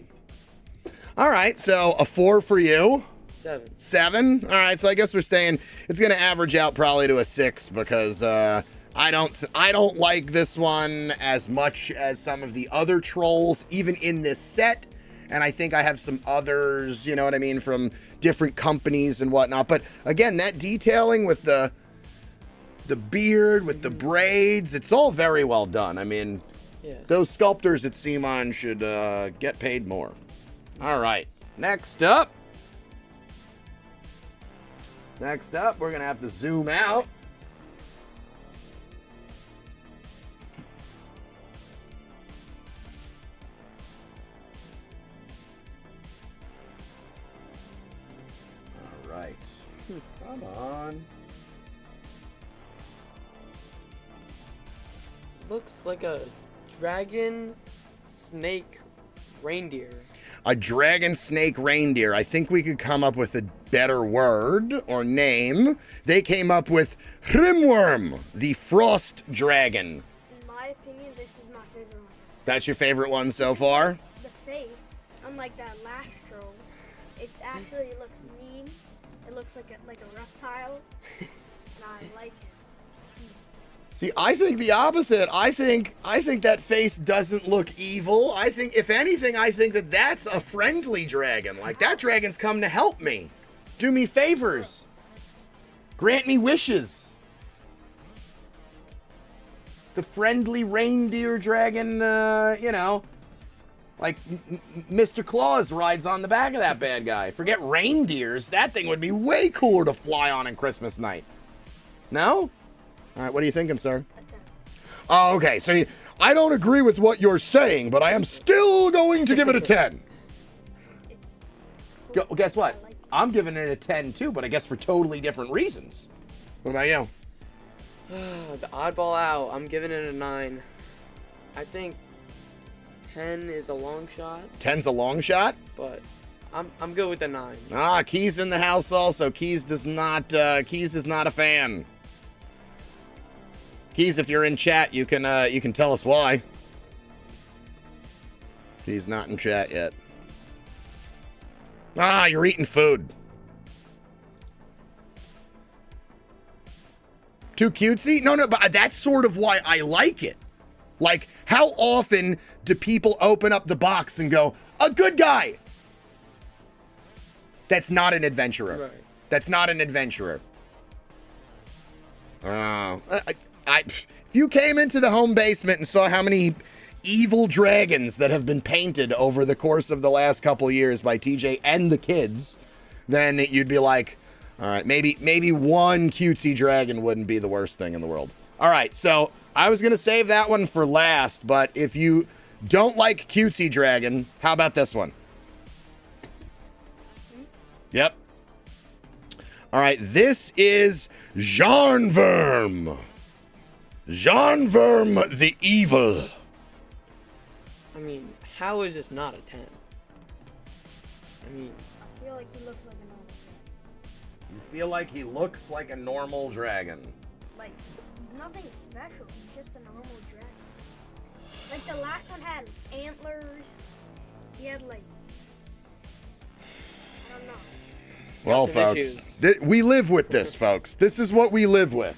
All right. So a 4 for you. 7. 7. All right. So I guess we're staying. It's going to average out probably to a 6 because I don't like this one as much as some of the other trolls, even in this set. And I think I have some others, you know what I mean, from different companies and whatnot. But again, that detailing with the beard, with the braids, it's all very well done. I mean, those sculptors at CMON should get paid more. All right, next up, we're going to have to zoom out. All right, come on. Looks like a dragon snake reindeer. A dragon snake reindeer. I think we could come up with a better word or name. They came up with Hrimworm, the frost dragon. In my opinion, this is my favorite one. That's your favorite one so far? The face, unlike that last troll, it actually looks mean. It looks like a reptile, and I like it. See, I think the opposite. I think that face doesn't look evil. I think, if anything, I think that that's a friendly dragon. Like, that dragon's come to help me. Do me favors. Grant me wishes. The friendly reindeer dragon, you know, like Mr. Claus rides on the back of that bad guy. Forget reindeers. That thing would be way cooler to fly on Christmas night. No? All right, what are you thinking, sir? Oh, okay. So I don't agree with what you're saying, but I am still going to give it a 10. Guess what? I'm giving it a 10 too, but I guess for totally different reasons. What about you? The oddball out. I'm giving it a 9. I think 10 is a long shot. 10's a long shot? But I'm good with the 9. Keys in the house also. Keys is not a fan. Keys, if you're in chat, you can tell us why. He's not in chat yet. You're eating food. Too cutesy? No, but that's sort of why I like it. Like, how often do people open up the box and go, a good guy? That's not an adventurer. Right. That's not an adventurer. If you came into the home basement and saw how many evil dragons that have been painted over the course of the last couple years by TJ and the kids, then you'd be like, all right, maybe one cutesy dragon wouldn't be the worst thing in the world. All right, so I was going to save that one for last, but if you don't like cutesy dragon, how about this one? Yep. All right, this is Jarnverm. Jarnverm the Evil. I mean, how is this not a 10? I mean, I feel like he looks like a normal. You feel like he looks like a normal dragon. Like, nothing special. He's just a normal dragon. Like, the last one had antlers. He had, like, I don't know. Well, some folks, issues. we live with this, folks. This is what we live with.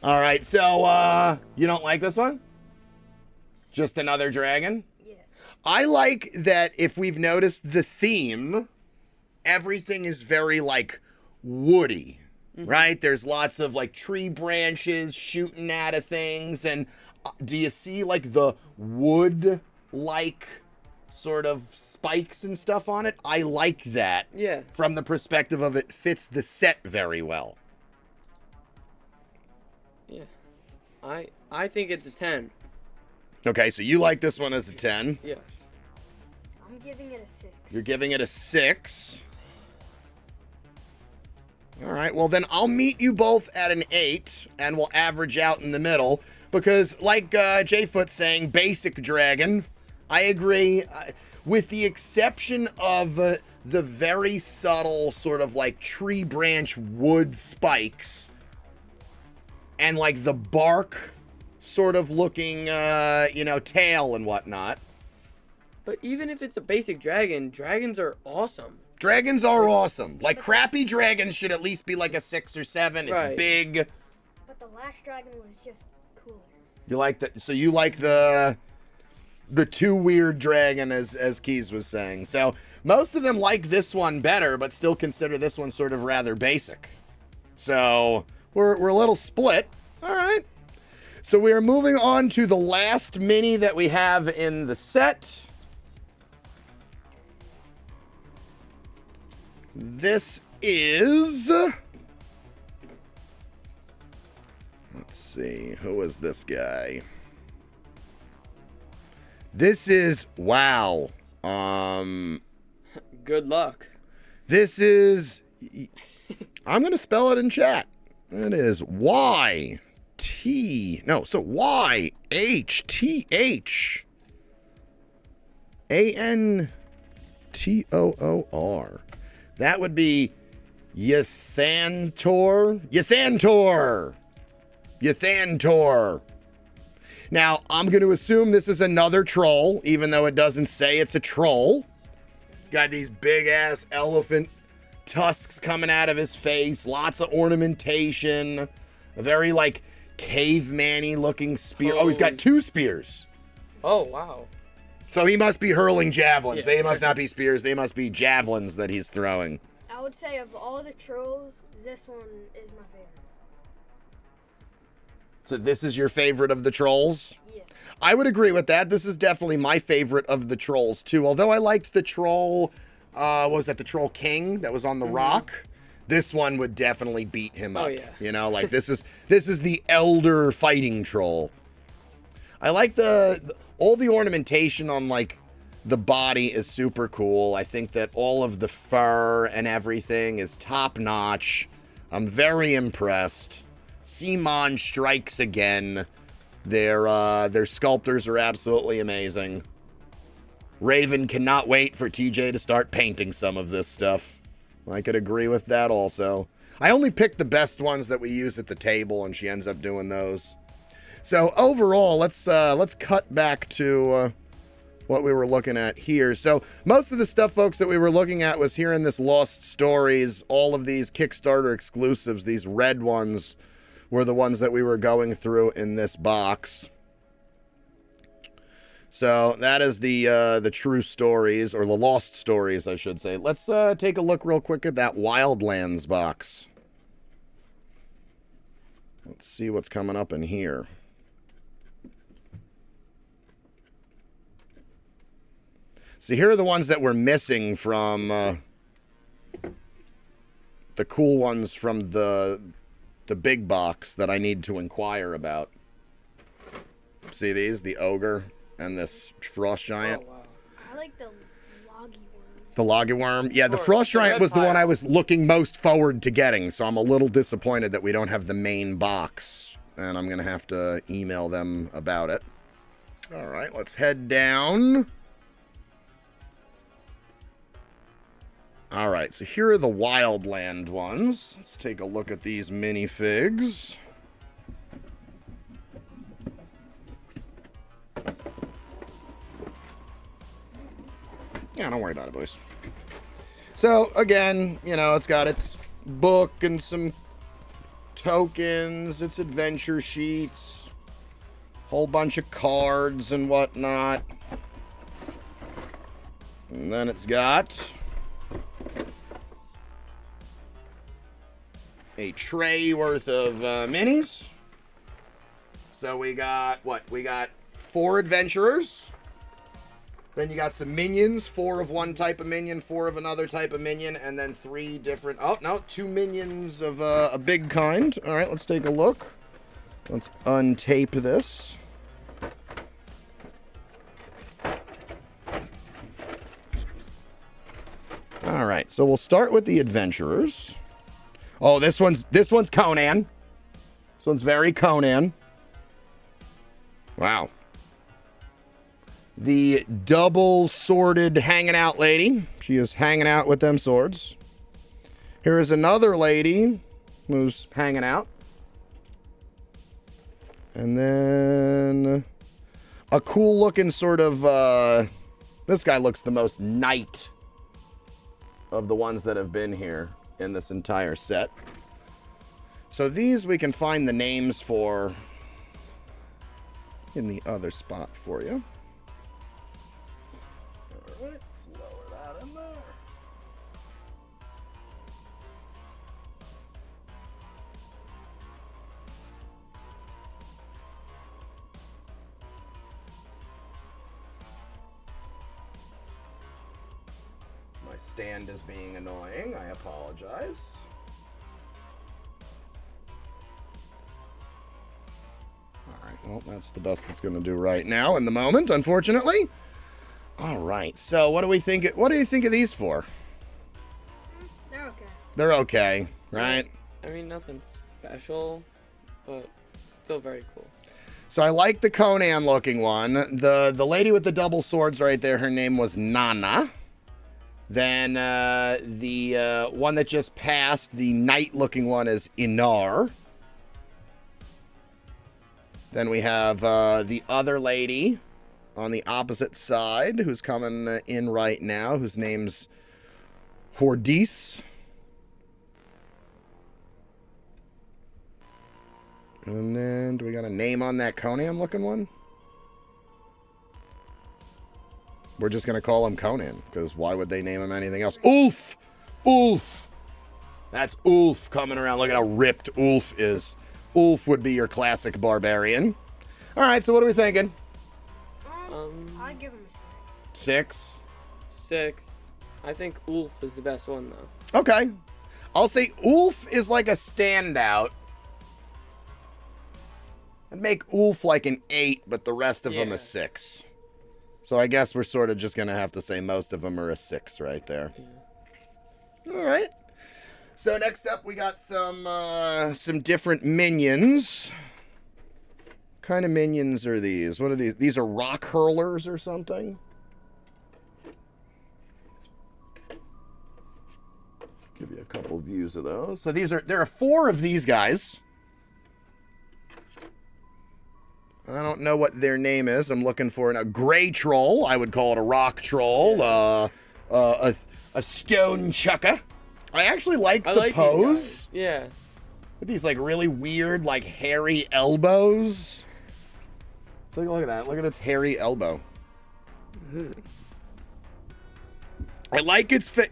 All right, so you don't like this one? Just another dragon? Yeah. I like that if we've noticed the theme, everything is very, like, woody, right? There's lots of, like, tree branches shooting out of things. And do you see, like, the wood-like sort of spikes and stuff on it? I like that. yeah. From the perspective of it fits the set very well. Yeah. I think it's a 10. Okay, so you like this one as a 10. Yeah. I'm giving it a 6. You're giving it a 6. All right, well then I'll meet you both at an 8, and we'll average out in the middle. Because, like J-Foot's saying, basic dragon, I agree. With the exception of the very subtle sort of like tree branch wood spikes, and like the bark sort of looking, tail and whatnot. But even if it's a basic dragon, dragons are awesome. Dragons are awesome. Like, crappy dragons should at least be like a 6 or 7. It's Right. big. But the last dragon was just cooler. You like the, so you like the two weird dragon, as Keys was saying. So most of them like this one better, but still consider this one sort of rather basic. So we're a little split. All right. So we are moving on to the last mini that we have in the set. This is, let's see, who is this guy? This is, wow. Good luck. This is, I'm going to spell it in chat. It is YTHANTOOR. That would be Ythantor. Ythantor. Now, I'm going to assume this is another troll, even though it doesn't say it's a troll. Got these big-ass elephant tusks coming out of his face, lots of ornamentation, a very, like, caveman-y looking spear. Oh, he's got 2 spears. Oh, wow. So he must be hurling javelins. Yeah. They must not be spears. They must be javelins that he's throwing. I would say of all the trolls, this one is my favorite. So this is your favorite of the trolls? Yeah. I would agree with that. This is definitely my favorite of the trolls, too. Although I liked the troll, what was that, the Troll King that was on the rock? This one would definitely beat him up. Oh, yeah. You know, like this is the elder fighting troll. I like all the ornamentation on, like, the body is super cool. I think that all of the fur and everything is top notch. I'm very impressed. CMON strikes again. Their sculptors are absolutely amazing. Raven cannot wait for TJ to start painting some of this stuff. I could agree with that also. I only picked the best ones that we use at the table, and she ends up doing those. So overall, let's cut back to what we were looking at here. So most of the stuff, folks, that we were looking at was here in this Lost Stories. All of these Kickstarter exclusives, these red ones, were the ones that we were going through in this box. So that is the true stories, or the lost stories, I should say. Let's take a look real quick at that Wildlands box. Let's see what's coming up in here. So here are the ones that we're missing from the cool ones from the big box that I need to inquire about. See these? The ogre and this frost giant. Oh, wow. I like the loggy worm. The loggy worm. Yeah, the Or frost the giant was the one I reptile. was looking most forward to getting, so I'm a little disappointed that we don't have the main box, and I'm going to have to email them about it. All right, let's head down. All right, so here are the Wildland ones. Let's take a look at these minifigs. Yeah, don't worry about it, boys. So, again, you know, it's got its book and some tokens, its adventure sheets, whole bunch of cards and whatnot. And then it's got a tray worth of minis. So we got, what? We got 4 adventurers. Then you got some minions, 4 of one type of minion, 4 of another type of minion, and then 3 different, oh, no, 2 minions of a big kind. All right, let's take a look. Let's untape this. All right, so we'll start with the adventurers. Oh, this one's Conan. This one's very Conan. Wow. The double-sworded hanging out lady. She is hanging out with them swords. Here is another lady who's hanging out. And then a cool-looking sort of, this guy looks the most knight of the ones that have been here in this entire set. So these we can find the names for in the other spot for you. All right, let's lower that in there. My stand is being annoying. I apologize. All right, well, that's the best it's going to do right now in the moment, unfortunately. All right, so what do we think? What do you think of these for? They're okay. They're okay, right? I mean, nothing special, but still very cool. So I like the Conan-looking one. The lady with the double swords right there, her name was Nana. Then the one that just passed, the knight-looking one, is Inar. Then we have the other lady on the opposite side who's coming in right now, whose name's Hordis. And then, do we got a name on that Conan-looking one? We're just going to call him Conan, because why would they name him anything else? Ulf! Ulf! That's Ulf coming around. Look at how ripped Ulf is. Ulf would be your classic barbarian. All right, so what are we thinking? I'd give him a 6? 6. I think Ulf is the best one, though. Okay. I'll say Ulf is like a standout. I'd make Ulf like an 8, but the rest of them a 6. So I guess we're sort of just going to have to say most of them are a 6 right there. Yeah. All right. So next up, we got some different minions. What kind of minions are these? What are these? These are rock hurlers or something? Give you a couple views of those. So there are 4 of these guys. I don't know what their name is. I'm looking for a gray troll. I would call it a rock troll. Yeah. A stone chucker. I actually like the like pose. These guys. Yeah. With these like really weird, like hairy elbows. Take a look at that. Look at its hairy elbow. I like its face.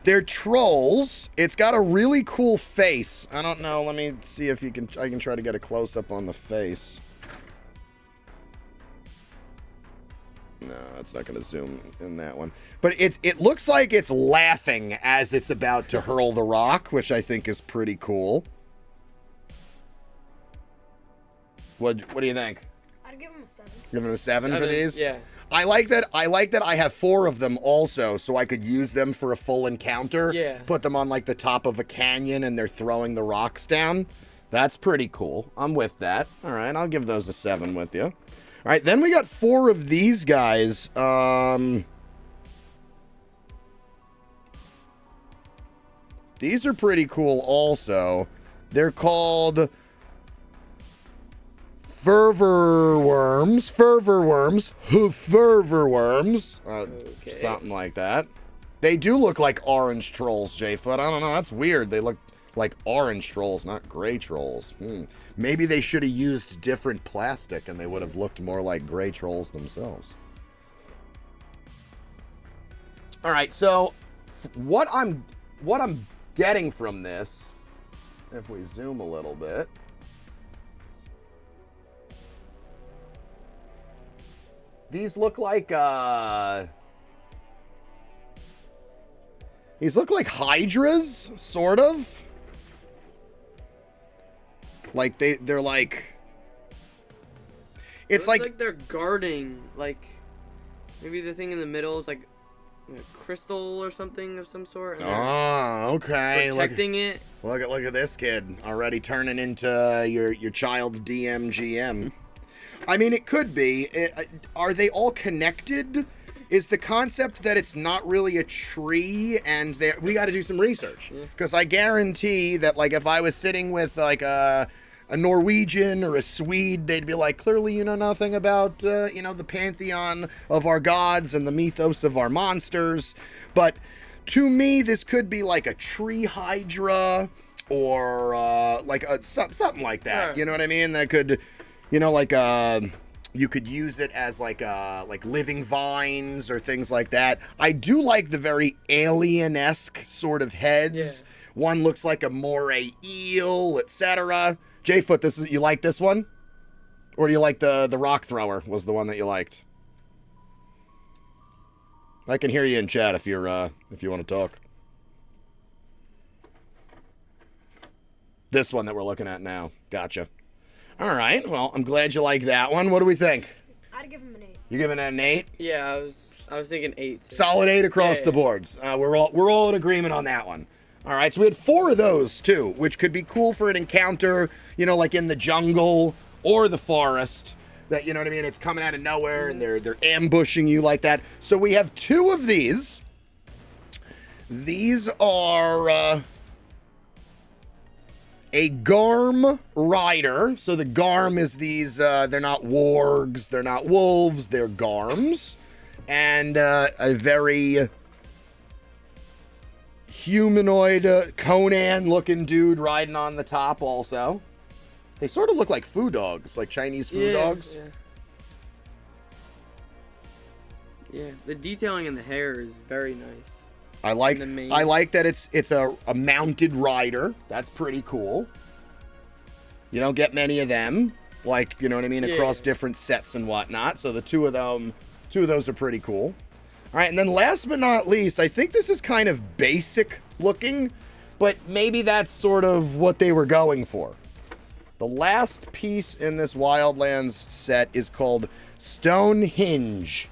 They're trolls. It's got a really cool face. I don't know. Let me see if I can try to get a close-up on the face. No, it's not going to zoom in that one. But it looks like it's laughing as it's about to hurl the rock, which I think is pretty cool. What do you think? I'd give him a 7. Give him a 7 for these? Yeah. I like that I have 4 of them also, so I could use them for a full encounter. Yeah. Put them on like the top of a canyon and they're throwing the rocks down. That's pretty cool. I'm with that. All right, I'll give those a 7 with you. All right, then we got 4 of these guys. These are pretty cool also. They're called fervor worms. Okay. Something like that. They do look like orange trolls, J-Foot. I don't know. That's weird. They look like orange trolls, not gray trolls. Maybe they should have used different plastic and they would have looked more like gray trolls themselves. All right, so what I'm getting from this, if we zoom a little bit, these look like hydras, sort of. Like they're like, it's like they're guarding, like maybe the thing in the middle is like a crystal or something of some sort. Oh, okay. Protecting it. Look at this kid already turning into your child's DMGM. I mean, it could be. Are they all connected? Is the concept that it's not really a tree and we got to do some research? Because I guarantee that, like, if I was sitting with, like, a Norwegian or a Swede, they'd be like, clearly you know nothing about, the pantheon of our gods and the mythos of our monsters. But to me, this could be like a tree hydra or, something like that. Right. You know what I mean? That could... you could use it as like living vines or things like that. I do like the very alien-esque sort of heads. Yeah. One looks like a moray eel, etc. J-Foot, you like this one? Or do you like the rock thrower was the one that you liked? I can hear you in chat if you want to talk. This one that we're looking at now. Gotcha. All right. Well, I'm glad you like that one. What do we think? I'd give him an 8. You giving it an 8? Yeah, I was thinking 8. Solid 8 across the boards. We're all in agreement on that one. All right. So we had 4 of those too, which could be cool for an encounter. Like in the jungle or the forest. That, you know what I mean? It's coming out of nowhere and they're ambushing you like that. So we have 2 of these. These are a Garm rider. So the Garm is these, they're not wargs, they're not wolves, they're Garms. And a very humanoid, Conan-looking dude riding on the top also. They sort of look like food dogs, like Chinese food dogs. Yeah, the detailing in the hair is very nice. I like that it's a mounted rider. That's pretty cool. You don't get many of them, like, you know what I mean, across different sets and whatnot. So the 2 of those are pretty cool. All right, and then last but not least, I think this is kind of basic looking, but maybe that's sort of what they were going for. The last piece in this Wildlands set is called Stonehenge.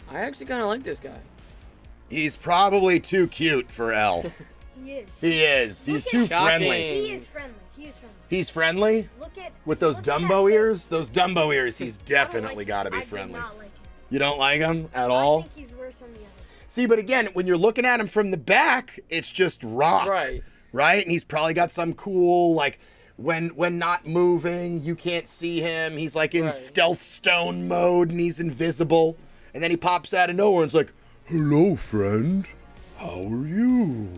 I actually kind of like this guy. He's probably too cute for Elle. He is. He is. He's too friendly. He is friendly. He's friendly? With those Dumbo ears? Those Dumbo ears, he's definitely got to be friendly. I do not like him. You don't like him at all? I think he's worse than the others. See, but again, when you're looking at him from the back, it's just rock. Right. Right? And he's probably got some cool, like, when not moving, you can't see him. He's like in stealth stone mode and he's invisible. And then he pops out of nowhere and it's like, hello, friend. How are you?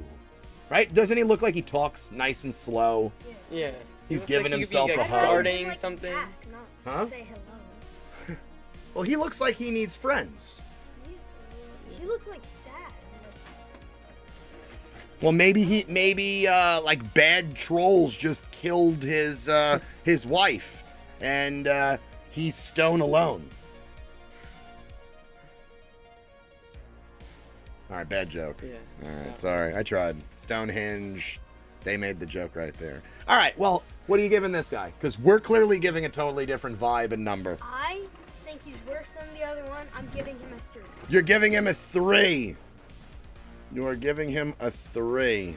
Right? Doesn't he look like he talks nice and slow? Yeah. He's looks giving he could himself be, a like, hug. guarding Like something. attack, not Huh? say hello. Well, he looks like he needs friends. He looks like sad. Well, maybe like bad trolls just killed his wife, and he's stone alone. All right, bad joke. Yeah. All right, sorry, I tried. Stonehenge, they made the joke right there. All right, well, what are you giving this guy? Because we're clearly giving a totally different vibe and number. I think he's worse than the other one. I'm giving him a 3. You're giving him a 3. You are giving him a 3.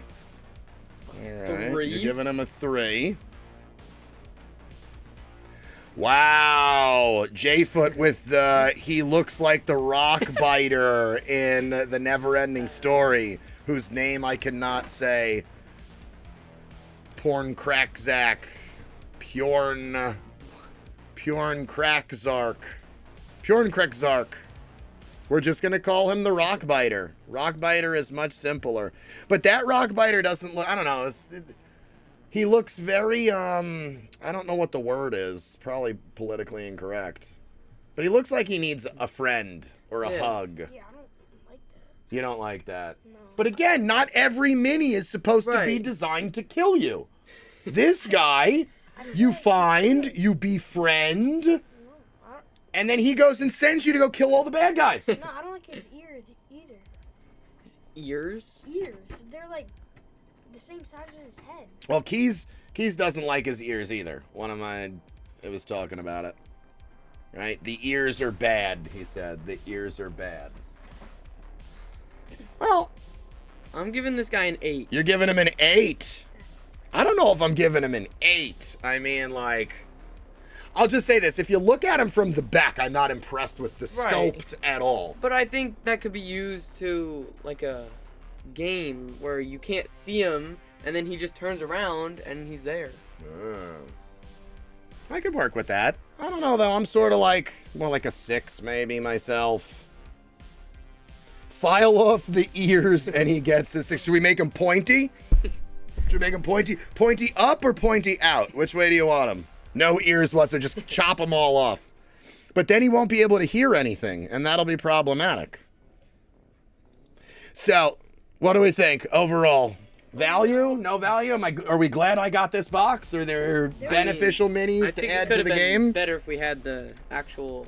All right, 3? you're giving him a 3. Wow, J-Foot with the he looks like the rock biter in the Never-Ending Story, whose name I cannot say. Porn Crack Zach, Pjorn Crack Zark. We're just gonna call him the rock biter. Rock biter is much simpler, but that rock biter doesn't look. I don't know. He looks very, I don't know what the word is. Probably politically incorrect. But he looks like he needs a friend or a hug. Yeah, I don't like that. You don't like that. No. But again, not every mini is supposed to be Right. designed to kill you. This guy, you find, you befriend, No, I and then he goes and sends you to go kill all the bad guys. don't, no, I don't like his ears either. Ears? Ears, they're like the same size as his head. Well, Keys doesn't like his ears either. It was talking about it. Right? The ears are bad, he said. The ears are bad. Well, I'm giving this guy an 8. you're giving him an 8. I don't know if I'm giving him an 8. I mean, like, I'll just say this. If you look at him from the back, I'm not impressed with the Right. sculpt at all. But I think that could be used to, like, a game where you can't see him, and then he just turns around, and he's there. I could work with that. I don't know, though. I'm sort of like, more like a 6, maybe, myself. File off the ears, and he gets a 6. Should we make him pointy? Should we make him pointy? Pointy up or pointy out? Which way do you want him? No ears whatsoever. Just chop them all off. But then he won't be able to hear anything, and that'll be problematic. So, what do we think overall? Value? No value? Are we glad I got this box? Are there beneficial minis I to think it add could to have the been game? better if we had the actual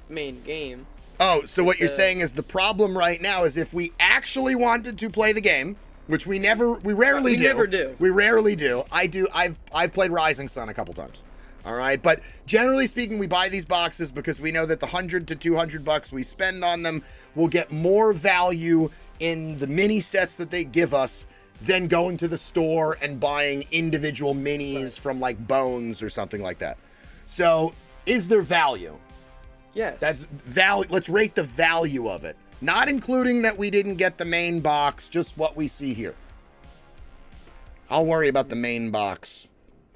main game. Oh, so what you're the- saying is the problem right now is if we actually wanted to play the game, which we rarely We do. never do. We rarely do. I've played Rising Sun a couple times. All right, but generally speaking, we buy these boxes because we know that the $100 to $200 we spend on them will get more value in the mini sets that they give us than going to the store and buying individual minis from like Bones or something like that. So, is there value? Yes. That's value. Let's rate the value of it. Not including that we didn't get the main box, just what we see here. I'll worry about the main box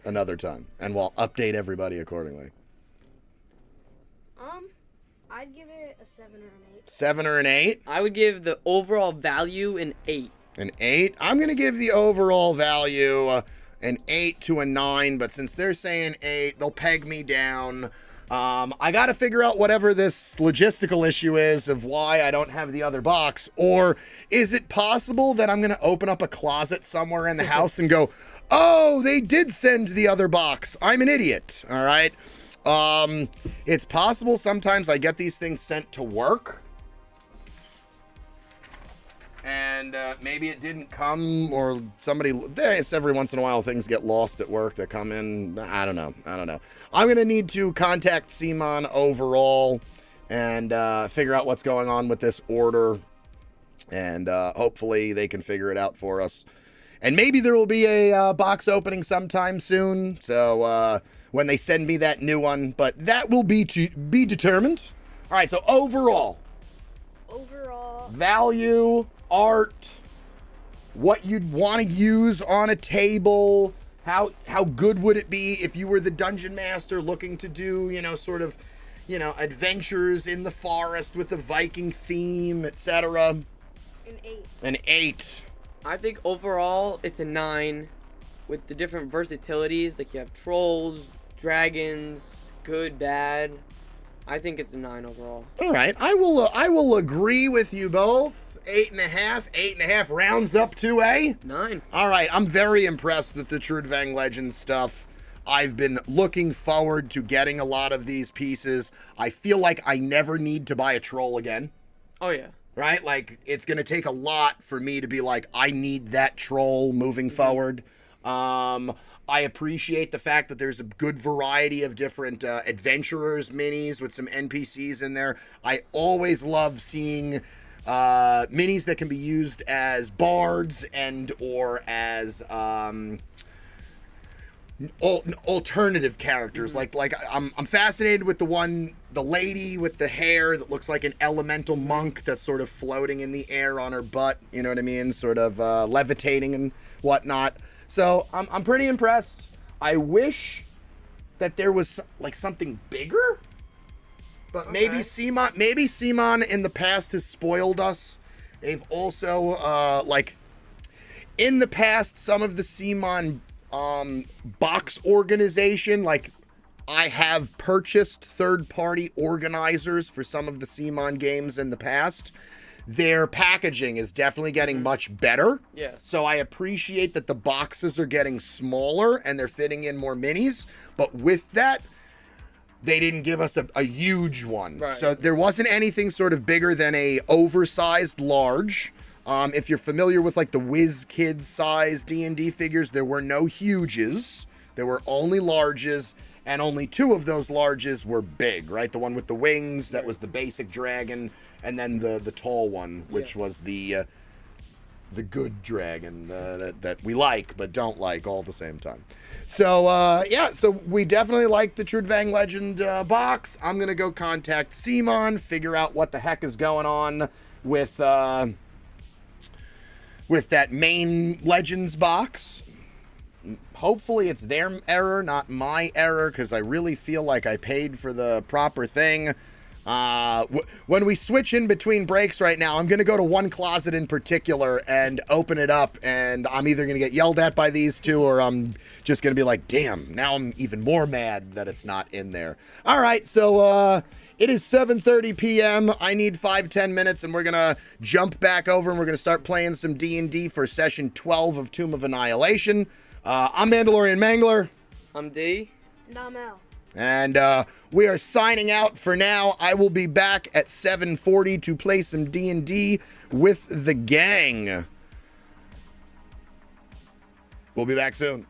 another time, and we'll update everybody accordingly. I'd give it a 7 or an 8. 7 or an 8? I would give the overall value an 8. An 8? I'm going to give the overall value an 8 to a 9, but since they're saying 8, they'll peg me down. I got to figure out whatever this logistical issue is of why I don't have the other box. Or is it possible that I'm going to open up a closet somewhere in the house and go, oh, they did send the other box. I'm an idiot. All right. It's possible sometimes I get these things sent to work. And maybe it didn't come, or every once in a while things get lost at work that come in. I don't know. I'm going to need to contact CMON overall and figure out what's going on with this order. And hopefully they can figure it out for us. And maybe there will be a box opening sometime soon. So when they send me that new one. But that will be to be determined. All right, so overall. Value, art, what you'd want to use on a table, how good would it be if you were the dungeon master looking to do, adventures in the forest with a Viking theme, etc. An 8. An 8. I think overall it's a 9 with the different versatilities. Like you have trolls, dragons, good, bad. I think it's a 9 overall. All right, I will agree with you both. 8.5. 8.5 rounds up to a 9. All right, I'm very impressed with the Trudvang Legends stuff. I've been looking forward to getting a lot of these pieces. I feel like I never need to buy a troll again. Oh yeah. Right? Like, it's going to take a lot for me to be like, I need that troll moving forward. I appreciate the fact that there's a good variety of different adventurers minis with some NPCs in there. I always love seeing minis that can be used as bards and or as alternative characters. Like I'm fascinated with the lady with the hair that looks like an elemental monk that's sort of floating in the air on her butt, you know what I mean, sort of levitating and whatnot. So I'm pretty impressed. I wish that there was like something bigger, but maybe CMON in the past has spoiled us. They've also like in the past, some of the CMON box organization, like I have purchased third-party organizers for some of the CMON games in the past. Their packaging is definitely getting much better. Yes. So I appreciate that the boxes are getting smaller and they're fitting in more minis. But with that, they didn't give us a huge one. Right. So there wasn't anything sort of bigger than a oversized large. If you're familiar with like the Whiz Kids size D&D figures, there were no huges. There were only larges, and only 2 of those larges were big, right? The one with the wings, that was the basic dragon, and then the tall one, which was the good dragon that we like but don't like all at the same time. So yeah, so we definitely like the Trudvang Legend box. I'm gonna go contact CMON, figure out what the heck is going on with that main Legends box. Hopefully it's their error, not my error, because I really feel like I paid for the proper thing. When we switch in between breaks right now, I'm going to go to one closet in particular and open it up, and I'm either going to get yelled at by these two, or I'm just going to be like, damn, now I'm even more mad that it's not in there. All right, so it is 7:30 p.m. I need 5-10 minutes, and we're going to jump back over, and we're going to start playing some D&D for session 12 of Tomb of Annihilation. I'm Mandalorian Mangler. I'm D. And I'm L. And we are signing out for now. I will be back at 7:40 to play some D&D with the gang. We'll be back soon.